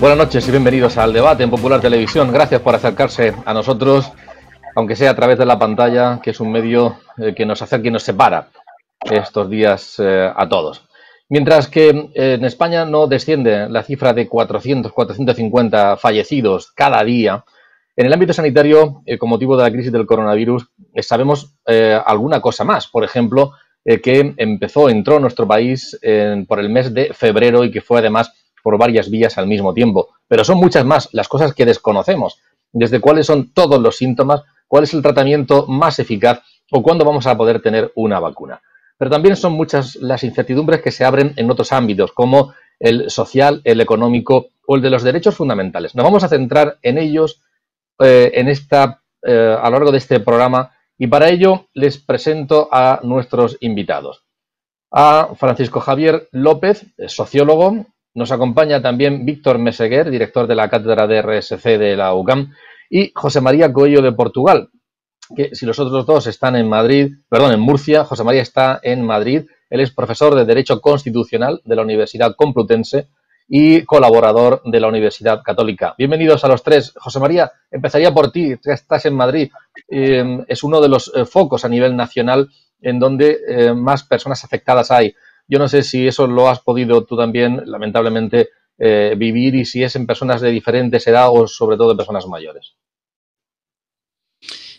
Buenas noches y bienvenidos al debate en Popular Televisión. Gracias por acercarse a nosotros, aunque sea a través de la pantalla, que es un medio que nos acerca y nos separa estos días a todos. Mientras que en España no desciende la cifra de 450 fallecidos cada día, en el ámbito sanitario, con motivo de la crisis del coronavirus, sabemos alguna cosa más. Por ejemplo, que entró en nuestro país por el mes de febrero y que fue además por varias vías al mismo tiempo. Pero son muchas más las cosas que desconocemos, desde cuáles son todos los síntomas, cuál es el tratamiento más eficaz o cuándo vamos a poder tener una vacuna. Pero también son muchas las incertidumbres que se abren en otros ámbitos, como el social, el económico o el de los derechos fundamentales. Nos vamos a centrar en ellos a lo largo de este programa, y para ello les presento a nuestros invitados. A Francisco Javier López, sociólogo. Nos acompaña también Víctor Meseguer, director de la Cátedra de RSC de la UCAM, y José María Coello de Portugal, que si los otros dos están en Murcia, José María está en Madrid. Él es profesor de Derecho Constitucional de la Universidad Complutense y colaborador de la Universidad Católica. Bienvenidos a los tres. José María, empezaría por ti, que estás en Madrid. Es uno de los focos a nivel nacional en donde más personas afectadas hay. Yo no sé si eso lo has podido tú también, lamentablemente, vivir, y si es en personas de diferentes edades o sobre todo de personas mayores.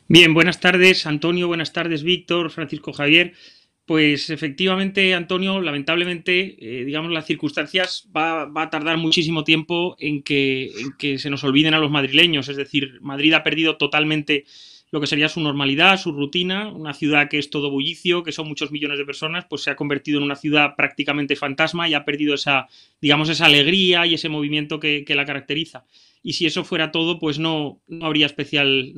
Bien, buenas tardes, Antonio, buenas tardes, Víctor, Francisco Javier. Pues efectivamente, Antonio, lamentablemente, digamos, las circunstancias va a tardar muchísimo tiempo en que se nos olviden a los madrileños. Es decir, Madrid ha perdido totalmente lo que sería su normalidad, su rutina. Una ciudad que es todo bullicio, que son muchos millones de personas, pues se ha convertido en una ciudad prácticamente fantasma y ha perdido esa alegría y ese movimiento que la caracteriza. Y si eso fuera todo, pues no habría especial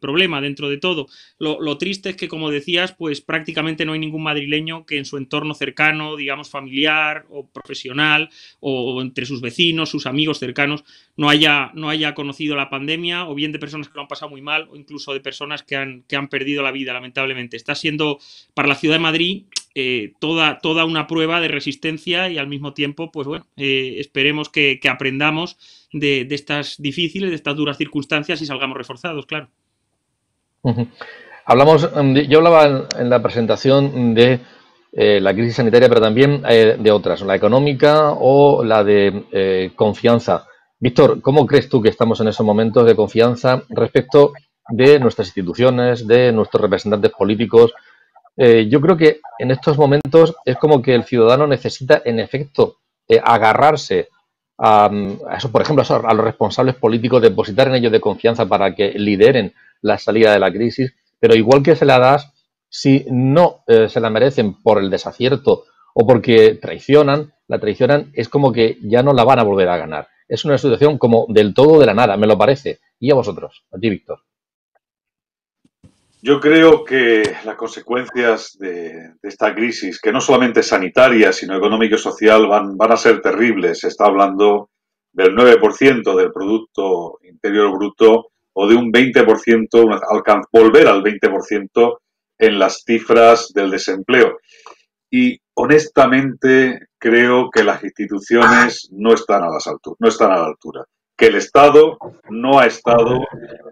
problema dentro de todo. Lo triste es que, como decías, pues prácticamente no hay ningún madrileño que en su entorno cercano, digamos familiar o profesional, o entre sus vecinos, sus amigos cercanos, no haya conocido la pandemia, o bien de personas que lo han pasado muy mal, o incluso de personas que han perdido la vida, lamentablemente. Está siendo para la ciudad de Madrid toda una prueba de resistencia, y al mismo tiempo, pues bueno, esperemos que aprendamos de estas difíciles, de estas duras circunstancias, y salgamos reforzados, claro. Yo hablaba en la presentación de la crisis sanitaria, pero también de otras, la económica o la de confianza. Víctor, ¿cómo crees tú que estamos en esos momentos de confianza respecto de nuestras instituciones, de nuestros representantes políticos? Yo creo que en estos momentos es como que el ciudadano necesita, en efecto, agarrarse a eso, por ejemplo, a los responsables políticos, depositar en ellos de confianza para que lideren la salida de la crisis, pero igual que se la das, si no se la merecen por el desacierto o porque la traicionan, es como que ya no la van a volver a ganar. Es una situación como del todo de la nada, me lo parece. ¿Y a vosotros? A ti, Víctor. Yo creo que las consecuencias de esta crisis, que no solamente es sanitaria, sino económica y social, van a ser terribles. Se está hablando del 9% del Producto Interior Bruto, o de un 20%, volver al 20% en las cifras del desempleo. Y honestamente creo que las instituciones no están a la altura, que el Estado no ha estado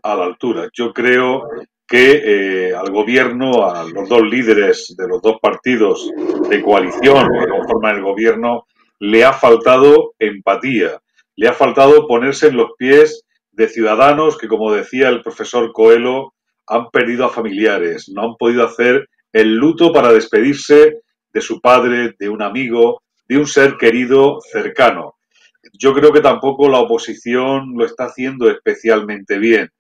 a la altura. Yo creo que al gobierno, a los dos líderes de los dos partidos de coalición que conforman el gobierno, le ha faltado empatía, le ha faltado ponerse en los pies de ciudadanos que, como decía el profesor Coelho, han perdido a familiares, no han podido hacer el luto para despedirse de su padre, de un amigo, de un ser querido cercano. Yo creo que tampoco la oposición lo está haciendo especialmente bien.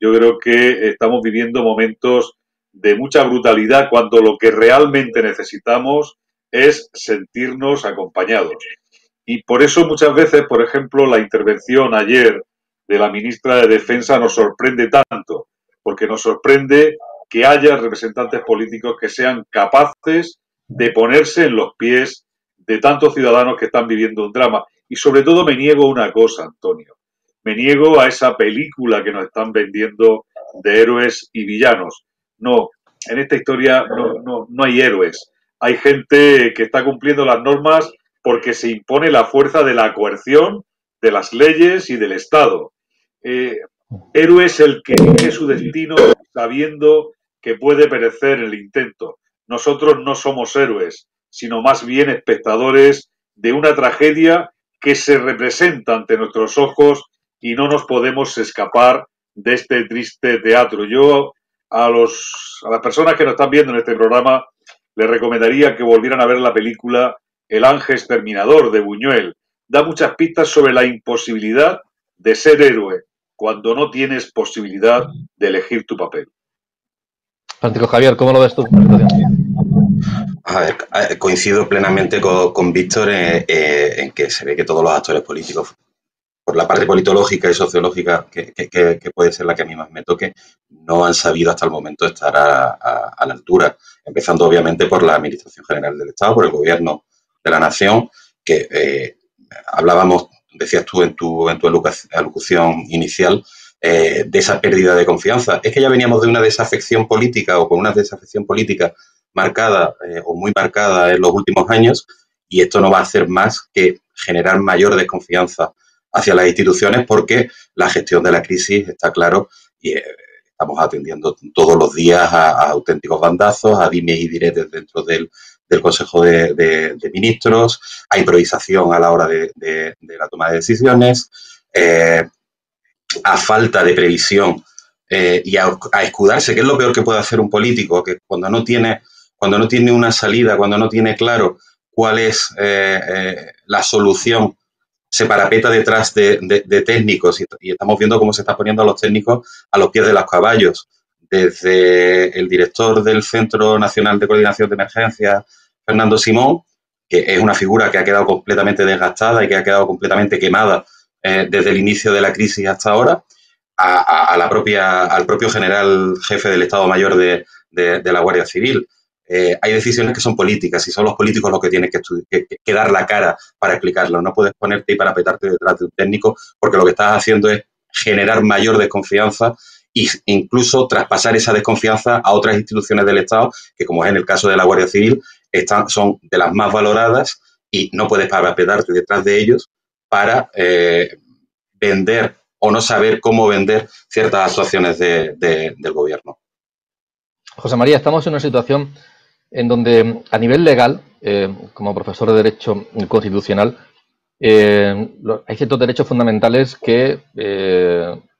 Yo creo que estamos viviendo momentos de mucha brutalidad cuando lo que realmente necesitamos es sentirnos acompañados. Y por eso muchas veces, por ejemplo, la intervención ayer de la ministra de Defensa nos sorprende tanto, porque nos sorprende que haya representantes políticos que sean capaces de ponerse en los pies de tantos ciudadanos que están viviendo un drama. Y sobre todo me niego a una cosa, Antonio. Me niego a esa película que nos están vendiendo de héroes y villanos. No, en esta historia no hay héroes. Hay gente que está cumpliendo las normas porque se impone la fuerza de la coerción de las leyes y del Estado. Héroe es el que elige su destino sabiendo que puede perecer en el intento. Nosotros no somos héroes, sino más bien espectadores de una tragedia que se representa ante nuestros ojos y no nos podemos escapar de este triste teatro. Yo a las personas que nos están viendo en este programa les recomendaría que volvieran a ver la película El ángel exterminador de Buñuel. Da muchas pistas sobre la imposibilidad de ser héroe cuando no tienes posibilidad de elegir tu papel. Francisco Javier, ¿cómo lo ves tú? A ver, coincido plenamente con Víctor en que se ve que todos los actores políticos, por la parte politológica y sociológica, que puede ser la que a mí más me toque, no han sabido hasta el momento estar a la altura, empezando obviamente por la Administración General del Estado, por el Gobierno de la Nación, que hablábamos, decías tú en tu alocución inicial, de esa pérdida de confianza. Es que ya veníamos de una desafección política o con una desafección política marcada o muy marcada en los últimos años, y esto no va a hacer más que generar mayor desconfianza hacia las instituciones, porque la gestión de la crisis está claro y estamos atendiendo todos los días a auténticos bandazos, a dimes y diretes dentro del Consejo de Ministros, a improvisación a la hora de la toma de decisiones, a falta de previsión y a escudarse, que es lo peor que puede hacer un político, que cuando no tiene una salida, cuando no tiene claro cuál es la solución, se parapeta detrás de técnicos y estamos viendo cómo se está poniendo a los técnicos a los pies de los caballos. Desde el director del Centro Nacional de Coordinación de Emergencias, Fernando Simón, que es una figura que ha quedado completamente desgastada y que ha quedado completamente quemada desde el inicio de la crisis hasta ahora, al propio general jefe del Estado Mayor de la Guardia Civil. Hay decisiones que son políticas y son los políticos los que tienen que dar la cara para explicarlo. No puedes ponerte y parapetarte detrás de un técnico, porque lo que estás haciendo es generar mayor desconfianza e incluso traspasar esa desconfianza a otras instituciones del Estado, que como es en el caso de la Guardia Civil, son de las más valoradas y no puedes parapetarte detrás de ellos para vender o no saber cómo vender ciertas actuaciones del gobierno. José María, estamos en una situación en donde a nivel legal, como profesor de Derecho Constitucional, hay ciertos derechos fundamentales que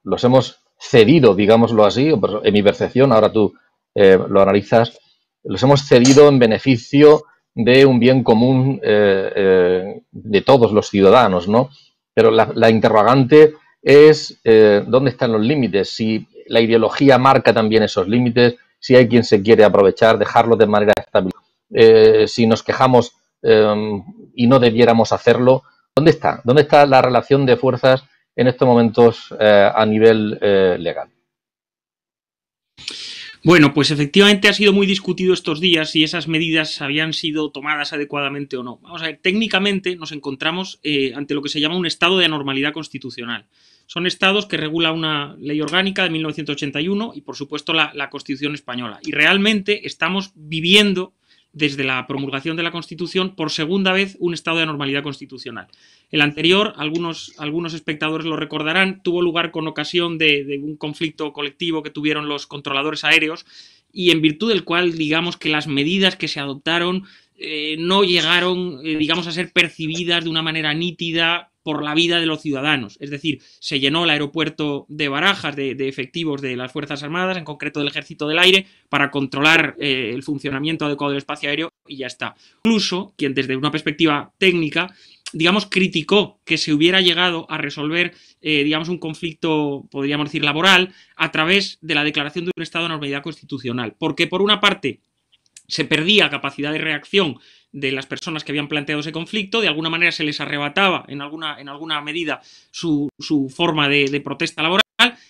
los hemos cedido, digámoslo así, en mi percepción, ahora tú lo analizas, los hemos cedido en beneficio de un bien común de todos los ciudadanos, ¿no? Pero la interrogante es dónde están los límites, si la ideología marca también esos límites, si hay quien se quiere aprovechar, dejarlo de manera estable, si nos quejamos y no debiéramos hacerlo, ¿dónde está? ¿Dónde está la relación de fuerzas en estos momentos a nivel legal? Bueno, pues efectivamente ha sido muy discutido estos días si esas medidas habían sido tomadas adecuadamente o no. Vamos a ver, técnicamente nos encontramos ante lo que se llama un estado de anormalidad constitucional. Son estados que regula una ley orgánica de 1981 y, por supuesto, la Constitución española. Y realmente estamos viviendo, desde la promulgación de la Constitución, por segunda vez un estado de anormalidad constitucional. El anterior, algunos espectadores lo recordarán, tuvo lugar con ocasión de un conflicto colectivo que tuvieron los controladores aéreos y en virtud del cual, digamos que las medidas que se adoptaron no llegaron, digamos, a ser percibidas de una manera nítida por la vida de los ciudadanos. Es decir, se llenó el aeropuerto de Barajas de efectivos de las Fuerzas Armadas, en concreto del Ejército del Aire, para controlar el funcionamiento adecuado del espacio aéreo y ya está. Incluso, quien desde una perspectiva técnica, digamos, criticó que se hubiera llegado a resolver, digamos, un conflicto, podríamos decir, laboral, a través de la declaración de un estado de anormalidad constitucional. Porque, por una parte, se perdía capacidad de reacción de las personas que habían planteado ese conflicto, de alguna manera se les arrebataba en alguna medida su forma de protesta laboral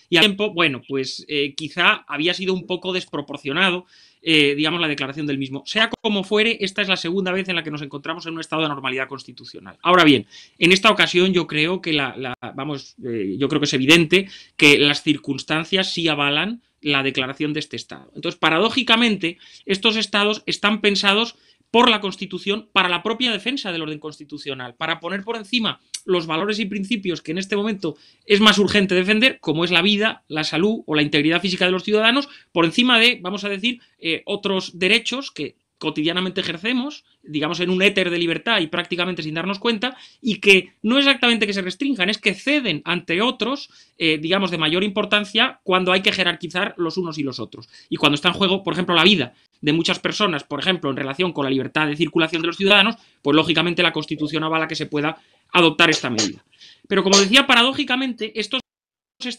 y al tiempo, bueno, pues quizá había sido un poco desproporcionado, digamos, la declaración del mismo. Sea como fuere, esta es la segunda vez en la que nos encontramos en un estado de anormalidad constitucional. Ahora bien, en esta ocasión yo creo que yo creo que es evidente que las circunstancias sí avalan la declaración de este estado. Entonces, paradójicamente, estos estados están pensados por la Constitución para la propia defensa del orden constitucional, para poner por encima los valores y principios que en este momento es más urgente defender, como es la vida, la salud o la integridad física de los ciudadanos, por encima de, vamos a decir, otros derechos que cotidianamente ejercemos, digamos, en un éter de libertad y prácticamente sin darnos cuenta, y que no exactamente que se restrinjan, es que ceden ante otros, digamos, de mayor importancia cuando hay que jerarquizar los unos y los otros. Y cuando está en juego, por ejemplo, la vida de muchas personas, por ejemplo, en relación con la libertad de circulación de los ciudadanos, pues lógicamente la Constitución avala que se pueda adoptar esta medida. Pero como decía, paradójicamente, esta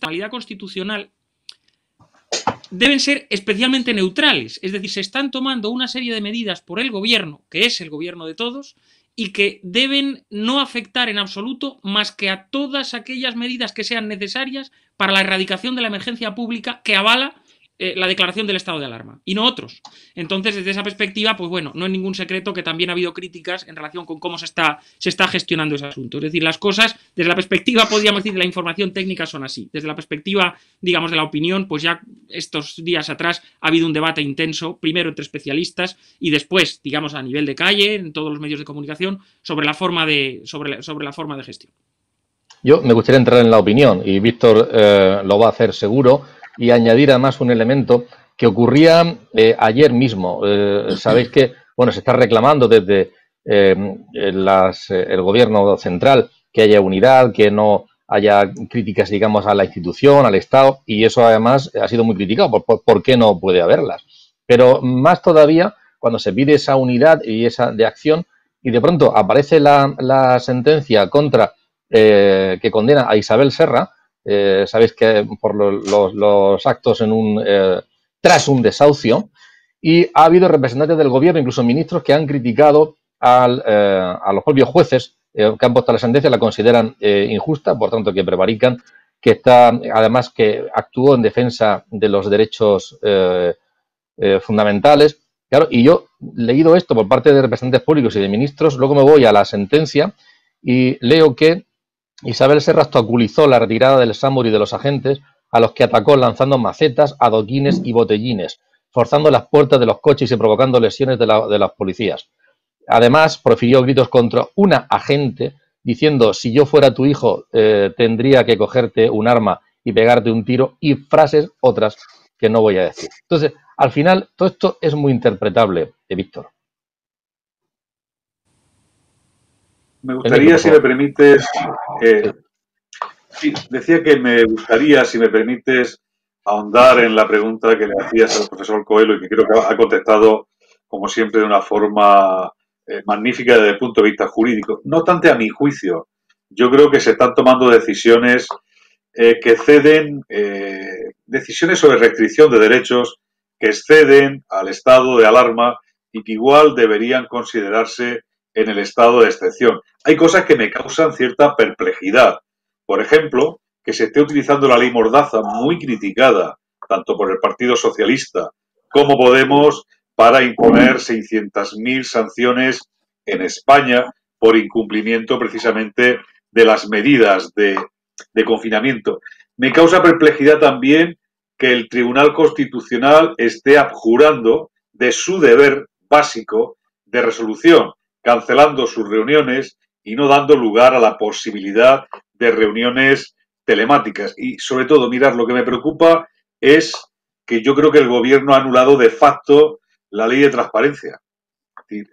modalidad constitucional deben ser especialmente neutrales, es decir, se están tomando una serie de medidas por el gobierno, que es el gobierno de todos, y que deben no afectar en absoluto más que a todas aquellas medidas que sean necesarias para la erradicación de la emergencia pública que avala la declaración del estado de alarma, y no otros. Entonces, desde esa perspectiva, pues bueno, no es ningún secreto que también ha habido críticas en relación con cómo se está gestionando ese asunto. Es decir, las cosas, desde la perspectiva, podríamos decir, de la información técnica son así. Desde la perspectiva, digamos, de la opinión, pues ya estos días atrás ha habido un debate intenso, primero entre especialistas y después, digamos, a nivel de calle, en todos los medios de comunicación, sobre la forma de gestión. Yo me gustaría entrar en la opinión, y Víctor lo va a hacer seguro, y añadir además un elemento que ocurría ayer mismo. Sabéis que, bueno, se está reclamando desde el gobierno central que haya unidad, que no haya críticas, digamos, a la institución, al Estado, y eso además ha sido muy criticado. ¿Por qué no puede haberlas? Pero más todavía cuando se pide esa unidad y esa de acción, y de pronto aparece la sentencia contra que condena a Isabel Serra. Sabéis que por los actos tras un desahucio, y ha habido representantes del gobierno, incluso ministros, que han criticado a los propios jueces que han puesto la sentencia, la consideran injusta, por tanto que prevarican, que además que actuó en defensa de los derechos fundamentales. Claro, y yo, leído esto por parte de representantes públicos y de ministros, luego me voy a la sentencia y leo que Isabel Serra obstaculizó la retirada del SAMUR y de los agentes, a los que atacó lanzando macetas, adoquines y botellines, forzando las puertas de los coches y provocando lesiones de las policías. Además, profirió gritos contra una agente, diciendo: si yo fuera tu hijo, tendría que cogerte un arma y pegarte un tiro, y frases otras que no voy a decir. Entonces, al final, todo esto es muy interpretable, Víctor. Me gustaría, si me permites, sí, decía que me gustaría, si me permites, ahondar en la pregunta que le hacías al profesor Coelho y que creo que ha contestado, como siempre, de una forma magnífica desde el punto de vista jurídico. No obstante, a mi juicio, yo creo que se están tomando decisiones que ceden, decisiones sobre restricción de derechos que exceden al estado de alarma y que igual deberían considerarse en el estado de excepción. Hay cosas que me causan cierta perplejidad. Por ejemplo, que se esté utilizando la ley Mordaza, muy criticada tanto por el Partido Socialista como Podemos, para imponer 600.000 sanciones en España por incumplimiento precisamente de las medidas de confinamiento. Me causa perplejidad también que el Tribunal Constitucional esté abjurando de su deber básico de resolución, cancelando sus reuniones y no dando lugar a la posibilidad de reuniones telemáticas. Y sobre todo, mirad, lo que me preocupa es que yo creo que el gobierno ha anulado de facto la ley de transparencia. Es decir,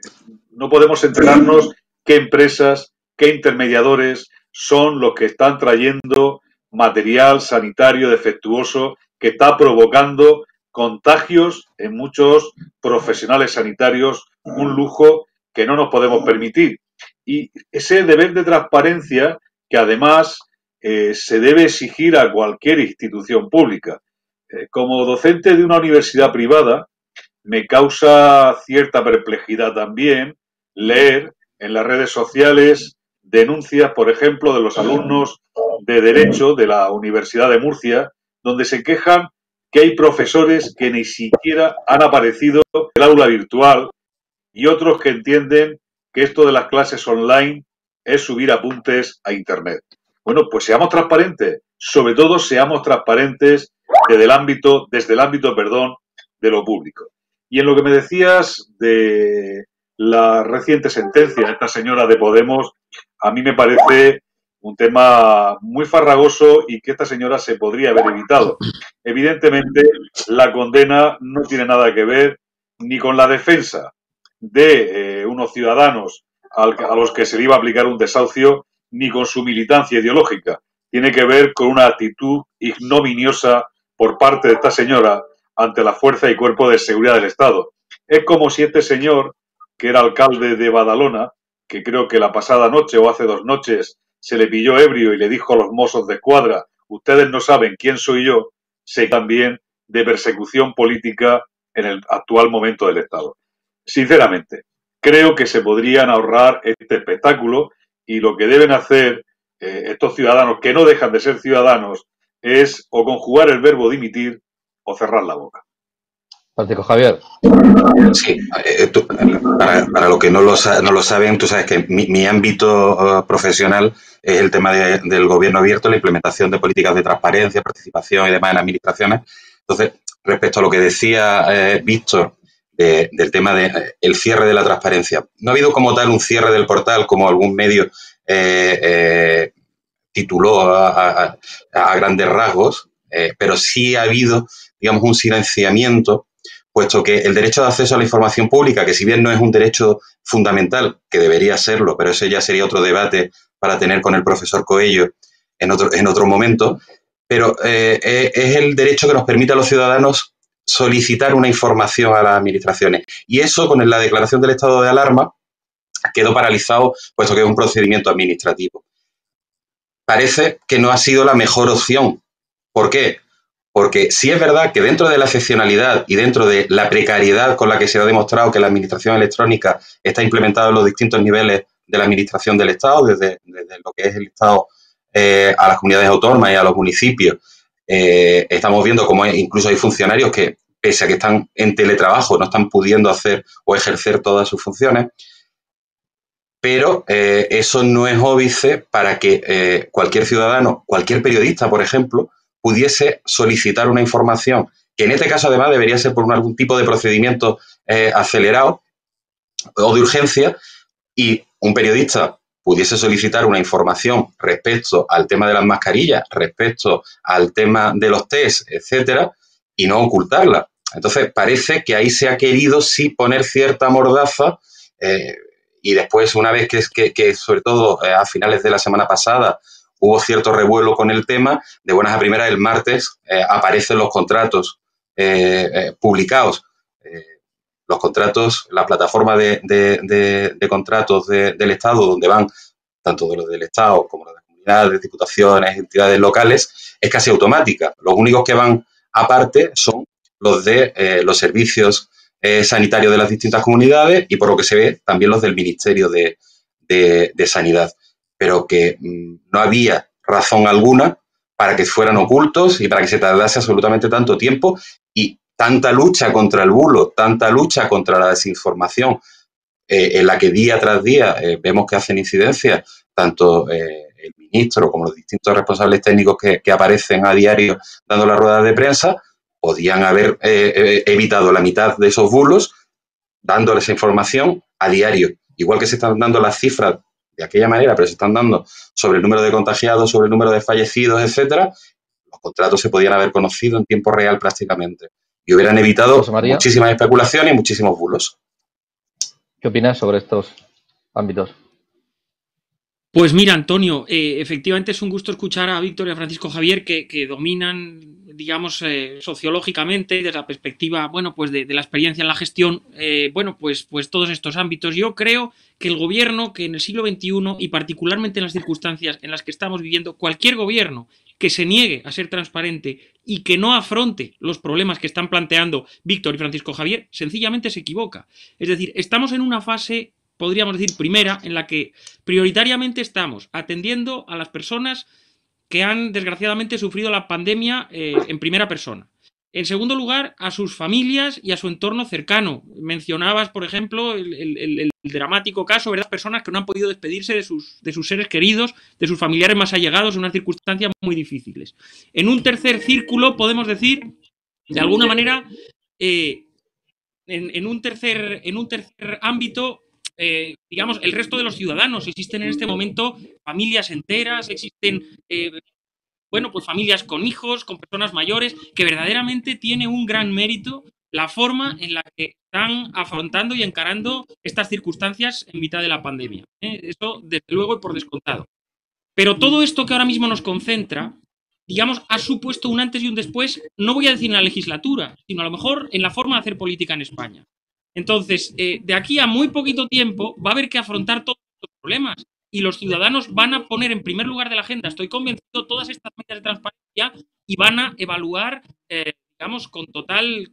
no podemos enterarnos qué empresas, qué intermediadores son los que están trayendo material sanitario defectuoso que está provocando contagios en muchos profesionales sanitarios, un lujo que no nos podemos permitir. Y ese deber de transparencia que además se debe exigir a cualquier institución pública. Como docente de una universidad privada, me causa cierta perplejidad también leer en las redes sociales denuncias, por ejemplo, de los alumnos de Derecho de la Universidad de Murcia, donde se quejan que hay profesores que ni siquiera han aparecido en el aula virtual y otros que entienden que esto de las clases online es subir apuntes a Internet. Bueno, pues seamos transparentes, sobre todo seamos transparentes desde el ámbito, de lo público. Y en lo que me decías de la reciente sentencia de esta señora de Podemos a mí me parece un tema muy farragoso y que esta señora se podría haber evitado. Evidentemente, la condena no tiene nada que ver ni con la defensa de unos ciudadanos a los que se le iba a aplicar un desahucio, ni con su militancia ideológica. Tiene que ver con una actitud ignominiosa por parte de esta señora ante la fuerza y cuerpo de seguridad del Estado. Es como si este señor, que era alcalde de Badalona, que creo que la pasada noche o hace 2 noches se le pilló ebrio y le dijo a los mozos de escuadra: ustedes no saben quién soy yo, sé también de persecución política en el actual momento del Estado. Sinceramente, creo que se podrían ahorrar este espectáculo y lo que deben hacer estos ciudadanos, que no dejan de ser ciudadanos, es o conjugar el verbo dimitir o cerrar la boca. Francisco Javier. Sí, para los que no lo saben, tú sabes que mi ámbito profesional es el tema del gobierno abierto, la implementación de políticas de transparencia, participación y demás en administraciones. Entonces, respecto a lo que decía Víctor del tema del cierre de la transparencia, no ha habido como tal un cierre del portal como algún medio tituló a grandes rasgos, pero sí ha habido, digamos, un silenciamiento, puesto que el derecho de acceso a la información pública, que si bien no es un derecho fundamental, que debería serlo, pero eso ya sería otro debate para tener con el profesor Coello en otro momento, pero es el derecho que nos permite a los ciudadanos solicitar una información a las administraciones. Y eso, con la declaración del estado de alarma, quedó paralizado, puesto que es un procedimiento administrativo. Parece que no ha sido la mejor opción. ¿Por qué? Porque sí es verdad que dentro de la excepcionalidad y dentro de la precariedad con la que se ha demostrado que la administración electrónica está implementada en los distintos niveles de la administración del Estado, desde lo que es el Estado a las comunidades autónomas y a los municipios, estamos viendo cómo incluso hay funcionarios que, pese a que están en teletrabajo, no están pudiendo hacer o ejercer todas sus funciones. Pero eso no es óbice para que cualquier ciudadano, cualquier periodista, por ejemplo, pudiese solicitar una información, que en este caso además debería ser por algún tipo de procedimiento acelerado o de urgencia, y un periodista pudiese solicitar una información respecto al tema de las mascarillas, respecto al tema de los test, etcétera, y no ocultarla. Entonces, parece que ahí se ha querido sí poner cierta mordaza, y después, una vez que sobre todo a finales de la semana pasada hubo cierto revuelo con el tema, de buenas a primeras el martes aparecen los contratos publicados. Los contratos, la plataforma de contratos del Estado, donde van tanto de los del Estado como los de comunidades, diputaciones, entidades locales, es casi automática. Los únicos que van aparte son los de los servicios sanitarios de las distintas comunidades y, por lo que se ve, también los del Ministerio de Sanidad. Pero que no había razón alguna para que fueran ocultos y para que se tardase absolutamente tanto tiempo y tanta lucha contra el bulo, tanta lucha contra la desinformación, en la que día tras día vemos que hacen incidencia tanto el ministro como los distintos responsables técnicos que aparecen a diario dando las ruedas de prensa, podían haber evitado la mitad de esos bulos dándoles esa información a diario. Igual que se están dando las cifras de aquella manera, pero se están dando sobre el número de contagiados, sobre el número de fallecidos, etcétera, los contratos se podían haber conocido en tiempo real prácticamente y hubieran evitado muchísimas especulaciones y muchísimos bulos. ¿Qué opinas sobre estos ámbitos? Pues mira, Antonio, efectivamente es un gusto escuchar a Víctor y a Francisco Javier que dominan, digamos, sociológicamente, desde la perspectiva, bueno, pues de la experiencia en la gestión, bueno, pues todos estos ámbitos. Yo creo que el gobierno, que en el siglo XXI y particularmente en las circunstancias en las que estamos viviendo, cualquier gobierno que se niegue a ser transparente y que no afronte los problemas que están planteando Víctor y Francisco Javier, sencillamente se equivoca. Es decir, estamos en una fase, podríamos decir, primera, en la que prioritariamente estamos atendiendo a las personas que han desgraciadamente sufrido la pandemia en primera persona. En segundo lugar, a sus familias y a su entorno cercano. Mencionabas, por ejemplo, el dramático caso, ¿verdad? Personas que no han podido despedirse de sus seres queridos, de sus familiares más allegados en unas circunstancias muy difíciles. En un tercer círculo, podemos decir, de alguna manera, en un tercer ámbito, digamos, el resto de los ciudadanos. Existen en este momento familias enteras, existen, bueno, pues familias con hijos, con personas mayores, que verdaderamente tiene un gran mérito la forma en la que están afrontando y encarando estas circunstancias en mitad de la pandemia. Eso, desde luego, y por descontado. Pero todo esto que ahora mismo nos concentra, digamos, ha supuesto un antes y un después, no voy a decir en la legislatura, sino a lo mejor en la forma de hacer política en España. Entonces, de aquí a muy poquito tiempo va a haber que afrontar todos estos problemas y los ciudadanos van a poner en primer lugar de la agenda, estoy convencido, todas estas medidas de transparencia y van a evaluar, digamos, con total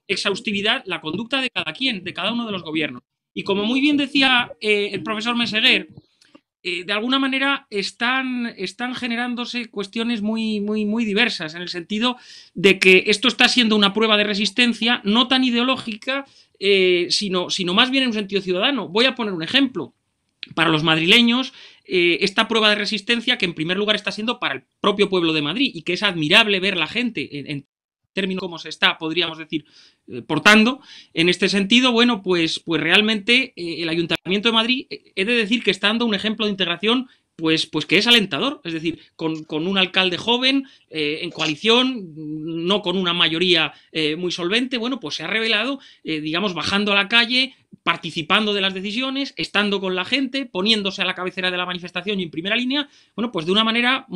exhaustividad la conducta de cada quien, de cada uno de los gobiernos. Y como muy bien decía el profesor Meseguer, de alguna manera están generándose cuestiones muy diversas, en el sentido de que esto está siendo una prueba de resistencia no tan ideológica, sino más bien en un sentido ciudadano. Voy a poner un ejemplo. Para los madrileños, esta prueba de resistencia que en primer lugar está siendo para el propio pueblo de Madrid y que es admirable ver la gente en términos como se está, podríamos decir, portando. En este sentido, bueno, pues realmente el Ayuntamiento de Madrid, he de decir que está dando un ejemplo de integración pues que es alentador, es decir, con un alcalde joven, en coalición, no con una mayoría muy solvente, bueno, pues se ha revelado, digamos, bajando a la calle, participando de las decisiones, estando con la gente, poniéndose a la cabecera de la manifestación y en primera línea, bueno, pues de una manera,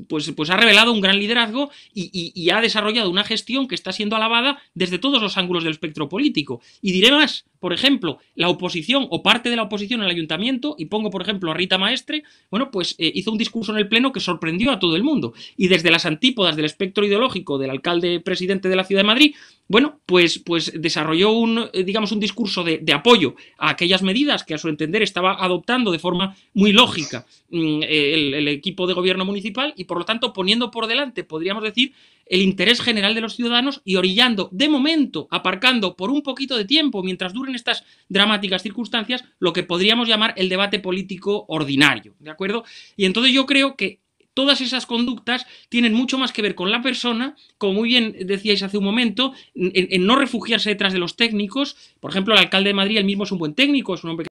pues ha revelado un gran liderazgo y ha desarrollado una gestión que está siendo alabada desde todos los ángulos del espectro político. Y diré más, por ejemplo, la oposición o parte de la oposición al ayuntamiento, y pongo por ejemplo a Rita Maestre, bueno, pues hizo un discurso en el pleno que sorprendió a todo el mundo. Y desde las antípodas del espectro ideológico del alcalde presidente de la Ciudad de Madrid, bueno, pues desarrolló un discurso de apoyo a aquellas medidas que a su entender estaba adoptando de forma muy lógica el equipo de gobierno municipal y por lo tanto poniendo por delante, podríamos decir, el interés general de los ciudadanos y orillando, de momento, aparcando por un poquito de tiempo, mientras duren estas dramáticas circunstancias, lo que podríamos llamar el debate político ordinario, ¿de acuerdo? Y entonces yo creo que todas esas conductas tienen mucho más que ver con la persona, como muy bien decíais hace un momento, en no refugiarse detrás de los técnicos. Por ejemplo, el alcalde de Madrid, él mismo es un buen técnico, es un hombre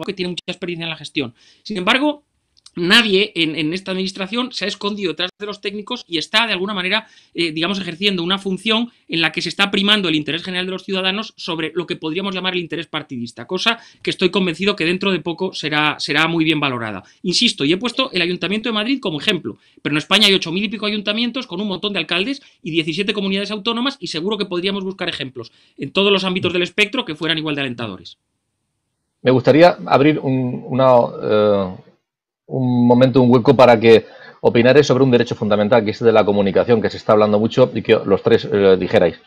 que tiene mucha experiencia en la gestión. Sin embargo, nadie en esta administración se ha escondido detrás de los técnicos y está de alguna manera, ejerciendo una función en la que se está primando el interés general de los ciudadanos sobre lo que podríamos llamar el interés partidista, cosa que estoy convencido que dentro de poco será muy bien valorada. Insisto, y he puesto el Ayuntamiento de Madrid como ejemplo, pero en España hay 8.000 y pico ayuntamientos con un montón de alcaldes y 17 comunidades autónomas y seguro que podríamos buscar ejemplos en todos los ámbitos del espectro que fueran igual de alentadores. Me gustaría abrir un momento, un hueco para que opinarais sobre un derecho fundamental que es el de la comunicación, que se está hablando mucho y que los tres dijerais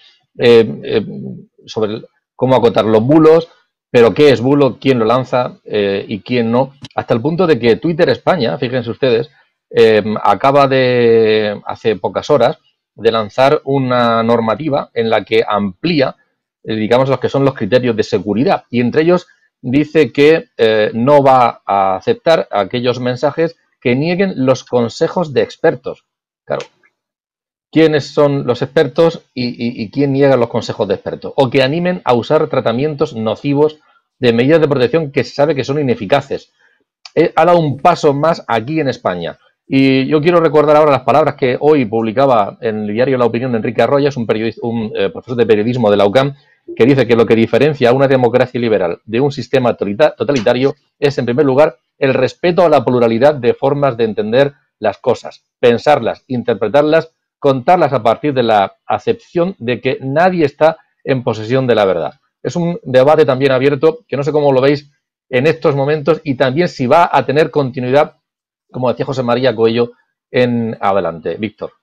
sobre cómo acotar los bulos, pero qué es bulo, quién lo lanza y quién no, hasta el punto de que Twitter España, fíjense ustedes, acaba de, hace pocas horas, de lanzar una normativa en la que amplía, digamos, los que son los criterios de seguridad y entre ellos dice que no va a aceptar aquellos mensajes que nieguen los consejos de expertos. Claro, ¿quiénes son los expertos y quién niega los consejos de expertos? O que animen a usar tratamientos nocivos de medidas de protección que se sabe que son ineficaces. Ha dado un paso más aquí en España. Y yo quiero recordar ahora las palabras que hoy publicaba en el diario La Opinión de Enrique Arroyas, un profesor de periodismo de la UCAM, que dice que lo que diferencia a una democracia liberal de un sistema totalitario es, en primer lugar, el respeto a la pluralidad de formas de entender las cosas, pensarlas, interpretarlas, contarlas a partir de la acepción de que nadie está en posesión de la verdad. Es un debate también abierto que no sé cómo lo veis en estos momentos y también si va a tener continuidad, como decía José María Coello, en adelante. Víctor.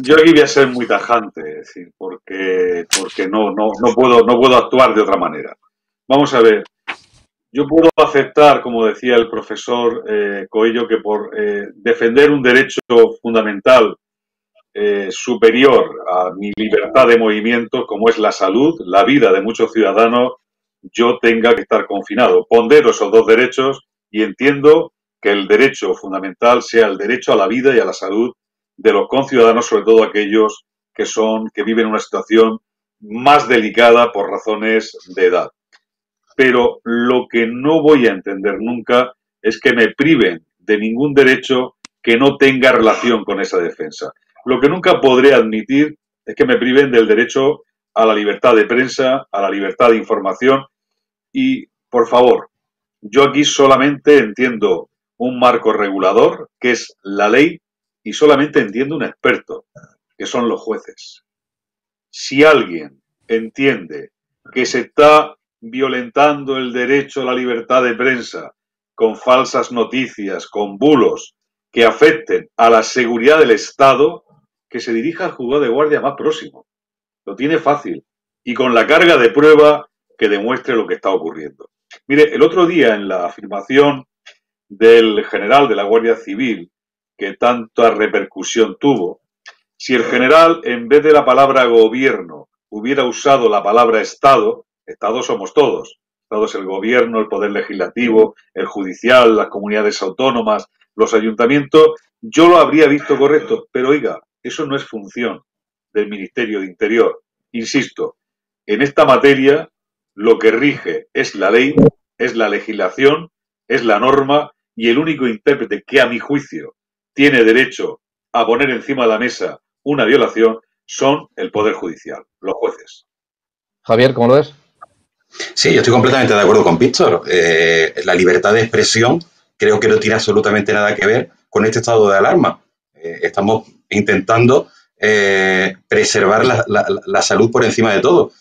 Yo aquí voy a ser muy tajante, es decir, porque no puedo actuar de otra manera. Vamos a ver, yo puedo aceptar, como decía el profesor Coello, que por defender un derecho fundamental superior a mi libertad de movimiento, como es la salud, la vida de muchos ciudadanos, yo tenga que estar confinado. Pondero esos dos derechos y entiendo que el derecho fundamental sea el derecho a la vida y a la salud de los conciudadanos, sobre todo aquellos que viven una situación más delicada por razones de edad. pero lo que no voy a entender nunca es que me priven de ningún derecho que no tenga relación con esa defensa. Lo que nunca podré admitir es que me priven del derecho a la libertad de prensa, a la libertad de información y, por favor, yo aquí solamente entiendo un marco regulador, que es la ley, y solamente entiendo un experto, que son los jueces. Si alguien entiende que se está violentando el derecho a la libertad de prensa con falsas noticias, con bulos que afecten a la seguridad del Estado, que se dirija al juzgado de guardia más próximo. Lo tiene fácil y con la carga de prueba que demuestre lo que está ocurriendo. Mire, el otro día en la afirmación del general de la Guardia Civil, que tanta repercusión tuvo, si el general, en vez de la palabra gobierno, hubiera usado la palabra Estado, Estado somos todos. Estado es el gobierno, el poder legislativo, el judicial, las comunidades autónomas, los ayuntamientos, yo lo habría visto correcto. Pero oiga, eso no es función del Ministerio de Interior. Insisto, en esta materia lo que rige es la ley, es la legislación, es la norma y el único intérprete que a mi juicio tiene derecho a poner encima de la mesa una violación son el Poder Judicial, los jueces. Javier, ¿cómo lo ves? Sí, yo estoy completamente de acuerdo con Víctor. La libertad de expresión creo que no tiene absolutamente nada que ver con este estado de alarma. Estamos intentando preservar la salud por encima de todo.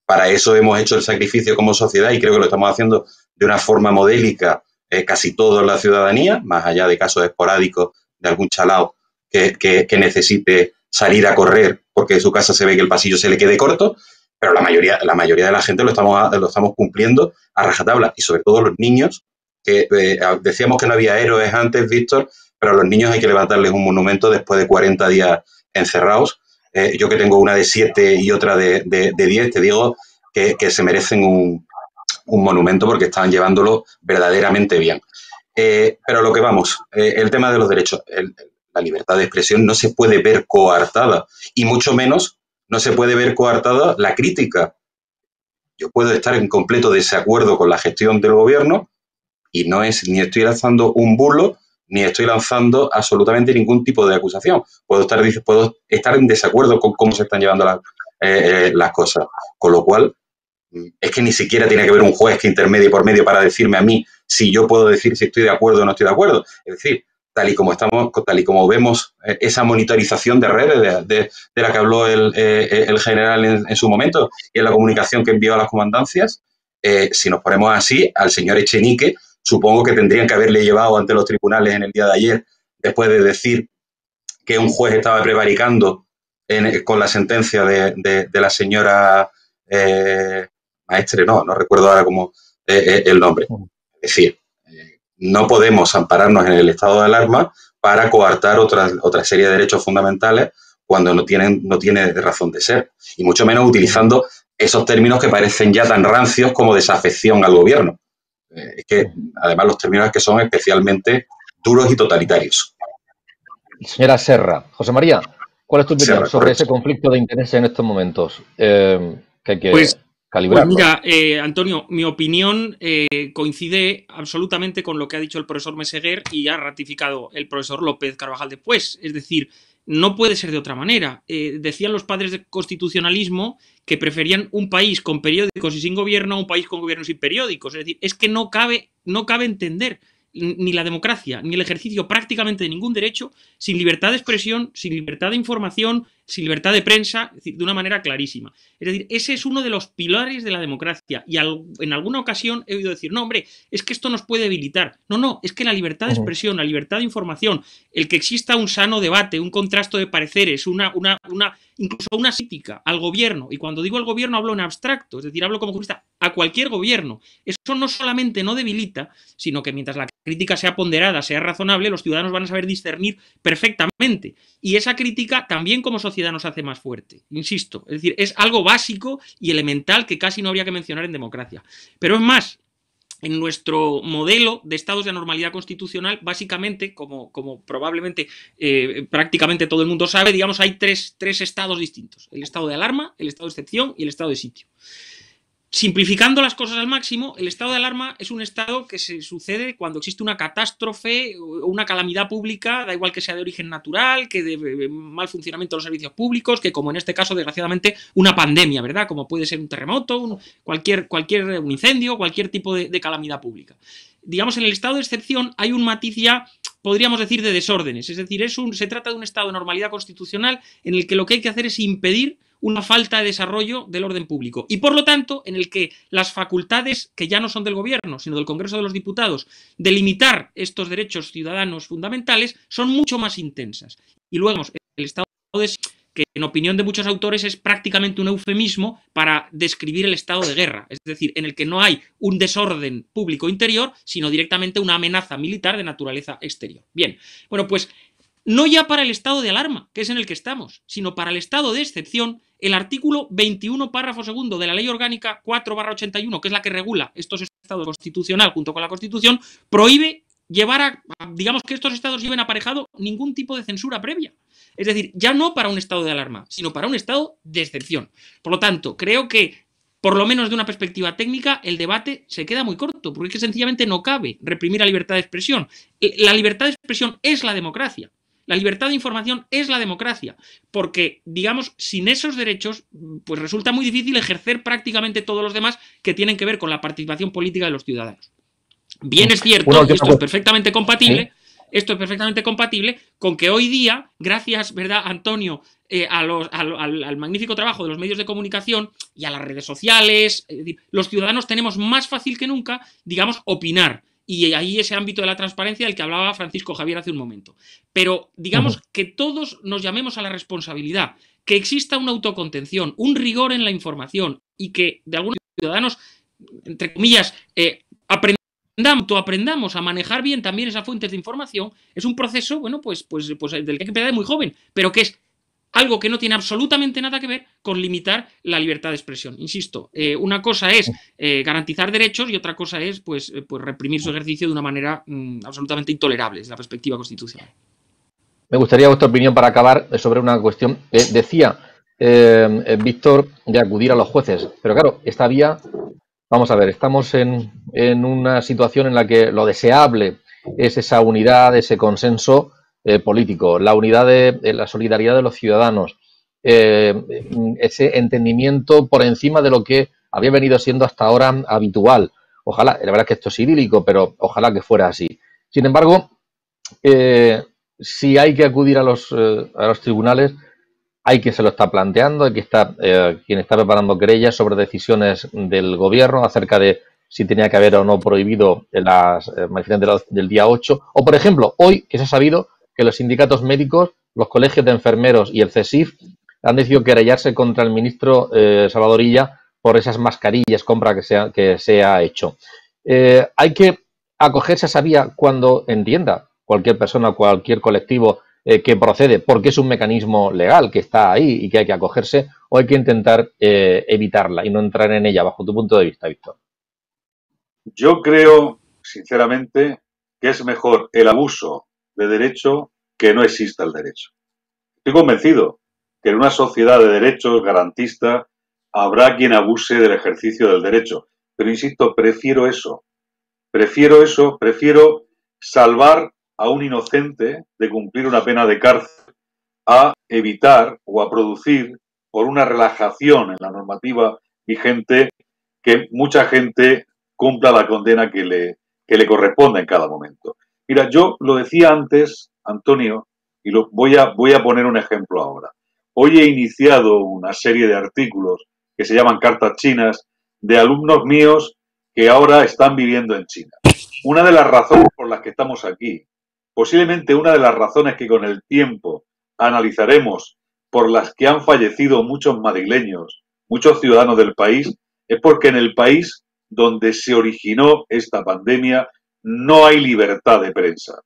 Para eso hemos hecho el sacrificio como sociedad y creo que lo estamos haciendo de una forma modélica casi toda la ciudadanía, más allá de casos esporádicos de algún chalao que necesite salir a correr porque de su casa se ve que el pasillo se le quede corto, pero la mayoría de la gente lo estamos cumpliendo a rajatabla y sobre todo los niños, que decíamos que no había héroes antes, Víctor, pero a los niños hay que levantarles un monumento después de 40 días encerrados. Yo que tengo una de 7 y otra de 10, te digo que se merecen un monumento porque están llevándolo verdaderamente bien. Pero a lo que vamos, el tema de los derechos, la libertad de expresión no se puede ver coartada y mucho menos no se puede ver coartada la crítica. Yo puedo estar en completo desacuerdo con la gestión del gobierno y no es ni estoy lanzando un bulo ni estoy lanzando absolutamente ningún tipo de acusación. Puedo estar en desacuerdo con cómo se están llevando las cosas. Con lo cual, es que ni siquiera tiene que haber un juez que intermedie por medio para decirme a mí si yo puedo decir si estoy de acuerdo o no estoy de acuerdo. Es decir, tal y como vemos esa monitorización de redes de la que habló el general en su momento y en la comunicación que envió a las comandancias, si nos ponemos así, al señor Echenique supongo que tendrían que haberle llevado ante los tribunales en el día de ayer después de decir que un juez estaba prevaricando con la sentencia de la señora Maestre, no recuerdo ahora cómo el nombre. Es decir, no podemos ampararnos en el estado de alarma para coartar otra serie de derechos fundamentales cuando no tiene razón de ser. Y mucho menos utilizando esos términos que parecen ya tan rancios como desafección al gobierno. Es que, además, los términos que son especialmente duros y totalitarios. Señora Serra. José María, ¿cuál es tu opinión sobre correcto. ese conflicto de interés en estos momentos? Que hay que calibrarlo. Pues mira, Antonio, mi opinión coincide absolutamente con lo que ha dicho el profesor Meseguer y ha ratificado el profesor López Carvajal después. Es decir, no puede ser de otra manera. Decían los padres del constitucionalismo que preferían un país con periódicos y sin gobierno a un país con gobierno sin periódicos. Es decir, es que no cabe entender ni la democracia, ni el ejercicio prácticamente de ningún derecho sin libertad de expresión, sin libertad de información, sin libertad de prensa, es decir, de una manera clarísima. Es decir, ese es uno de los pilares de la democracia y en alguna ocasión he oído decir, no, hombre, es que esto nos puede debilitar. No, es que la libertad de expresión, la libertad de información, el que exista un sano debate, un contrasto de pareceres, incluso una crítica al gobierno, y cuando digo al gobierno hablo en abstracto, es decir, hablo como jurista a cualquier gobierno, eso no solamente no debilita, sino que mientras la crítica sea ponderada, sea razonable, los ciudadanos van a saber discernir perfectamente. Y esa crítica también como sociedad nos hace más fuerte, insisto. Es decir, es algo básico y elemental que casi no habría que mencionar en democracia. Pero es más, en nuestro modelo de estados de anormalidad constitucional, básicamente, como probablemente prácticamente todo el mundo sabe, digamos, hay tres estados distintos. El estado de alarma, el estado de excepción y el estado de sitio. Simplificando las cosas al máximo, el estado de alarma es un estado que se sucede cuando existe una catástrofe o una calamidad pública, da igual que sea de origen natural, que de mal funcionamiento de los servicios públicos, que como en este caso, desgraciadamente, una pandemia, ¿verdad? Como puede ser un terremoto, cualquier un incendio, cualquier tipo de calamidad pública. Digamos, en el estado de excepción hay un matiz ya, podríamos decir, de desórdenes. Es decir, se trata de un estado de normalidad constitucional en el que lo que hay que hacer es impedir una falta de desarrollo del orden público y, por lo tanto, en el que las facultades, que ya no son del Gobierno, sino del Congreso de los Diputados, de limitar estos derechos ciudadanos fundamentales, son mucho más intensas. Y luego, el estado de que en opinión de muchos autores es prácticamente un eufemismo para describir el estado de guerra, es decir, en el que no hay un desorden público interior, sino directamente una amenaza militar de naturaleza exterior. Bien, bueno, pues no ya para el estado de alarma, que es en el que estamos, sino para el estado de excepción, el artículo 21, párrafo segundo de la Ley Orgánica 4/81, que es la que regula estos estados constitucional junto con la Constitución, prohíbe digamos, que estos estados lleven aparejado ningún tipo de censura previa. Es decir, ya no para un estado de alarma, sino para un estado de excepción. Por lo tanto, creo que, por lo menos de una perspectiva técnica, el debate se queda muy corto, porque es que sencillamente no cabe reprimir la libertad de expresión. La libertad de expresión es la democracia. La libertad de información es la democracia, porque, digamos, sin esos derechos, pues resulta muy difícil ejercer prácticamente todos los demás que tienen que ver con la participación política de los ciudadanos. Bien es cierto, y esto es perfectamente compatible, con que hoy día, gracias, ¿verdad, Antonio?, al magnífico trabajo de los medios de comunicación y a las redes sociales, los ciudadanos tenemos más fácil que nunca, digamos, opinar. Y ahí ese ámbito de la transparencia del que hablaba Francisco Javier hace un momento. Pero digamos que todos nos llamemos a la responsabilidad, que exista una autocontención, un rigor en la información y que de algunos ciudadanos, entre comillas, aprendamos a manejar bien también esas fuentes de información. Es un proceso, bueno, pues del que hay que empezar de muy joven, pero que es algo que no tiene absolutamente nada que ver con limitar la libertad de expresión. Insisto, una cosa es garantizar derechos y otra cosa es pues reprimir su ejercicio de una manera absolutamente intolerable desde la perspectiva constitucional. Me gustaría vuestra opinión para acabar sobre una cuestión. Decía Víctor de acudir a los jueces, pero claro, esta vía, vamos a ver, estamos en una situación en la que lo deseable es esa unidad, ese consenso político, la unidad la solidaridad de los ciudadanos, ese entendimiento por encima de lo que había venido siendo hasta ahora habitual. Ojalá, la verdad es que esto es idílico, pero ojalá que fuera así. Sin embargo, si hay que acudir a los tribunales, hay que se lo está planteando, hay que estar quien está preparando querellas sobre decisiones del gobierno acerca de si tenía que haber o no prohibido las manifestaciones del día 8. O, por ejemplo, hoy que se ha sabido que los sindicatos médicos, los colegios de enfermeros y el CESIF han decidido querellarse contra el ministro Salvador Illa por esas mascarillas, compra que se ha hecho. Hay que acogerse a esa vía cuando entienda cualquier persona, cualquier colectivo que procede, porque es un mecanismo legal que está ahí y que hay que acogerse, o hay que intentar evitarla y no entrar en ella, bajo tu punto de vista, Víctor. Yo creo, sinceramente, que es mejor el abuso de derecho que no exista el derecho. Estoy convencido que en una sociedad de derechos garantista habrá quien abuse del ejercicio del derecho. Pero insisto, prefiero salvar a un inocente de cumplir una pena de cárcel a evitar o a producir, por una relajación en la normativa vigente, que mucha gente cumpla la condena que le corresponde en cada momento. Mira, yo lo decía antes, Antonio, y voy a poner un ejemplo ahora. Hoy he iniciado una serie de artículos que se llaman Cartas Chinas de alumnos míos que ahora están viviendo en China. Una de las razones por las que estamos aquí, posiblemente una de las razones que con el tiempo analizaremos por las que han fallecido muchos madrileños, muchos ciudadanos del país, es porque en el país donde se originó esta pandemia no hay libertad de prensa.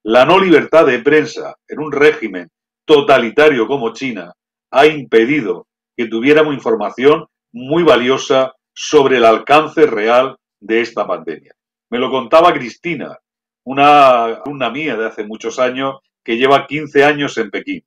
La no libertad de prensa en un régimen totalitario como China ha impedido que tuviéramos información muy valiosa sobre el alcance real de esta pandemia. Me lo contaba Cristina, una alumna mía de hace muchos años que lleva 15 años en Pekín,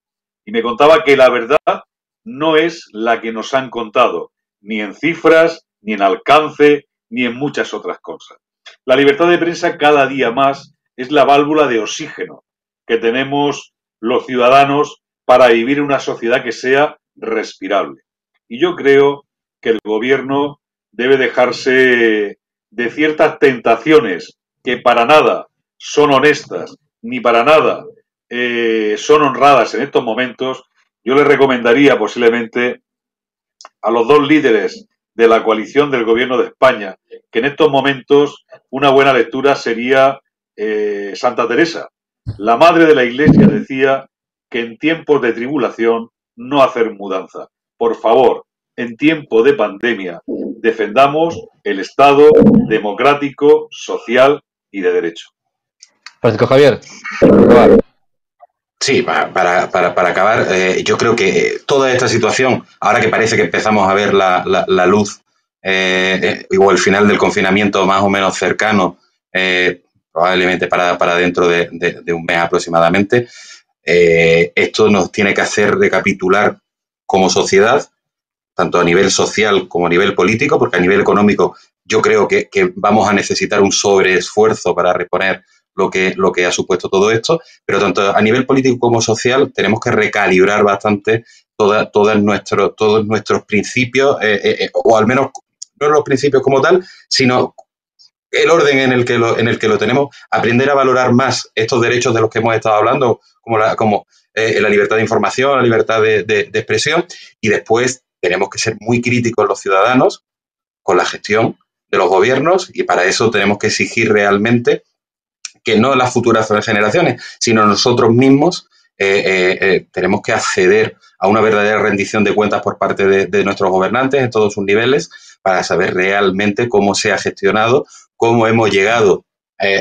y me contaba que la verdad no es la que nos han contado, ni en cifras, ni en alcance, ni en muchas otras cosas. La libertad de prensa cada día más es la válvula de oxígeno que tenemos los ciudadanos para vivir en una sociedad que sea respirable. Y yo creo que el gobierno debe dejarse de ciertas tentaciones que para nada son honestas, ni para nada son honradas en estos momentos. Yo le recomendaría posiblemente a los dos líderes de la coalición del gobierno de España que en estos momentos una buena lectura sería Santa Teresa. La madre de la Iglesia decía que en tiempos de tribulación no hacer mudanza. Por favor, en tiempo de pandemia, defendamos el Estado democrático, social y de derecho. Francisco Javier. Sí, para acabar, yo creo que toda esta situación, ahora que parece que empezamos a ver la luz o el final del confinamiento más o menos cercano, probablemente para dentro de un mes aproximadamente, esto nos tiene que hacer recapitular como sociedad, tanto a nivel social como a nivel político, porque a nivel económico yo creo que vamos a necesitar un sobreesfuerzo para reponer lo que ha supuesto todo esto, pero tanto a nivel político como social tenemos que recalibrar bastante todos nuestros principios, o al menos no los principios como tal, sino el orden en el que lo tenemos, aprender a valorar más estos derechos de los que hemos estado hablando, como la libertad de información, la libertad de expresión, y después tenemos que ser muy críticos los ciudadanos con la gestión de los gobiernos, y para eso tenemos que exigir realmente que no las futuras generaciones, sino nosotros mismos tenemos que acceder a una verdadera rendición de cuentas por parte de nuestros gobernantes en todos sus niveles para saber realmente cómo se ha gestionado, cómo hemos llegado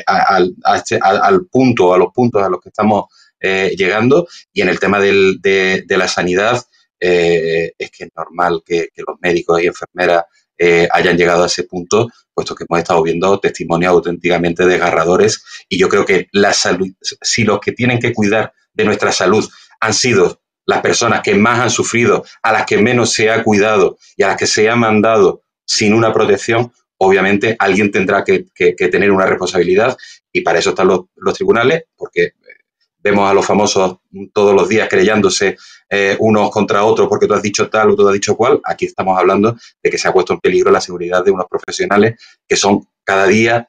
al punto, a los puntos a los que estamos llegando. Y en el tema de la sanidad, es que es normal que los médicos y enfermeras hayan llegado a ese punto, puesto que hemos estado viendo testimonios auténticamente desgarradores. Y yo creo que la salud, si los que tienen que cuidar de nuestra salud han sido las personas que más han sufrido, a las que menos se ha cuidado y a las que se ha mandado sin una protección, obviamente alguien tendrá que tener una responsabilidad, y para eso están los tribunales, porque vemos a los famosos todos los días querellándose unos contra otros porque tú has dicho tal o tú has dicho cual. Aquí estamos hablando de que se ha puesto en peligro la seguridad de unos profesionales que son cada día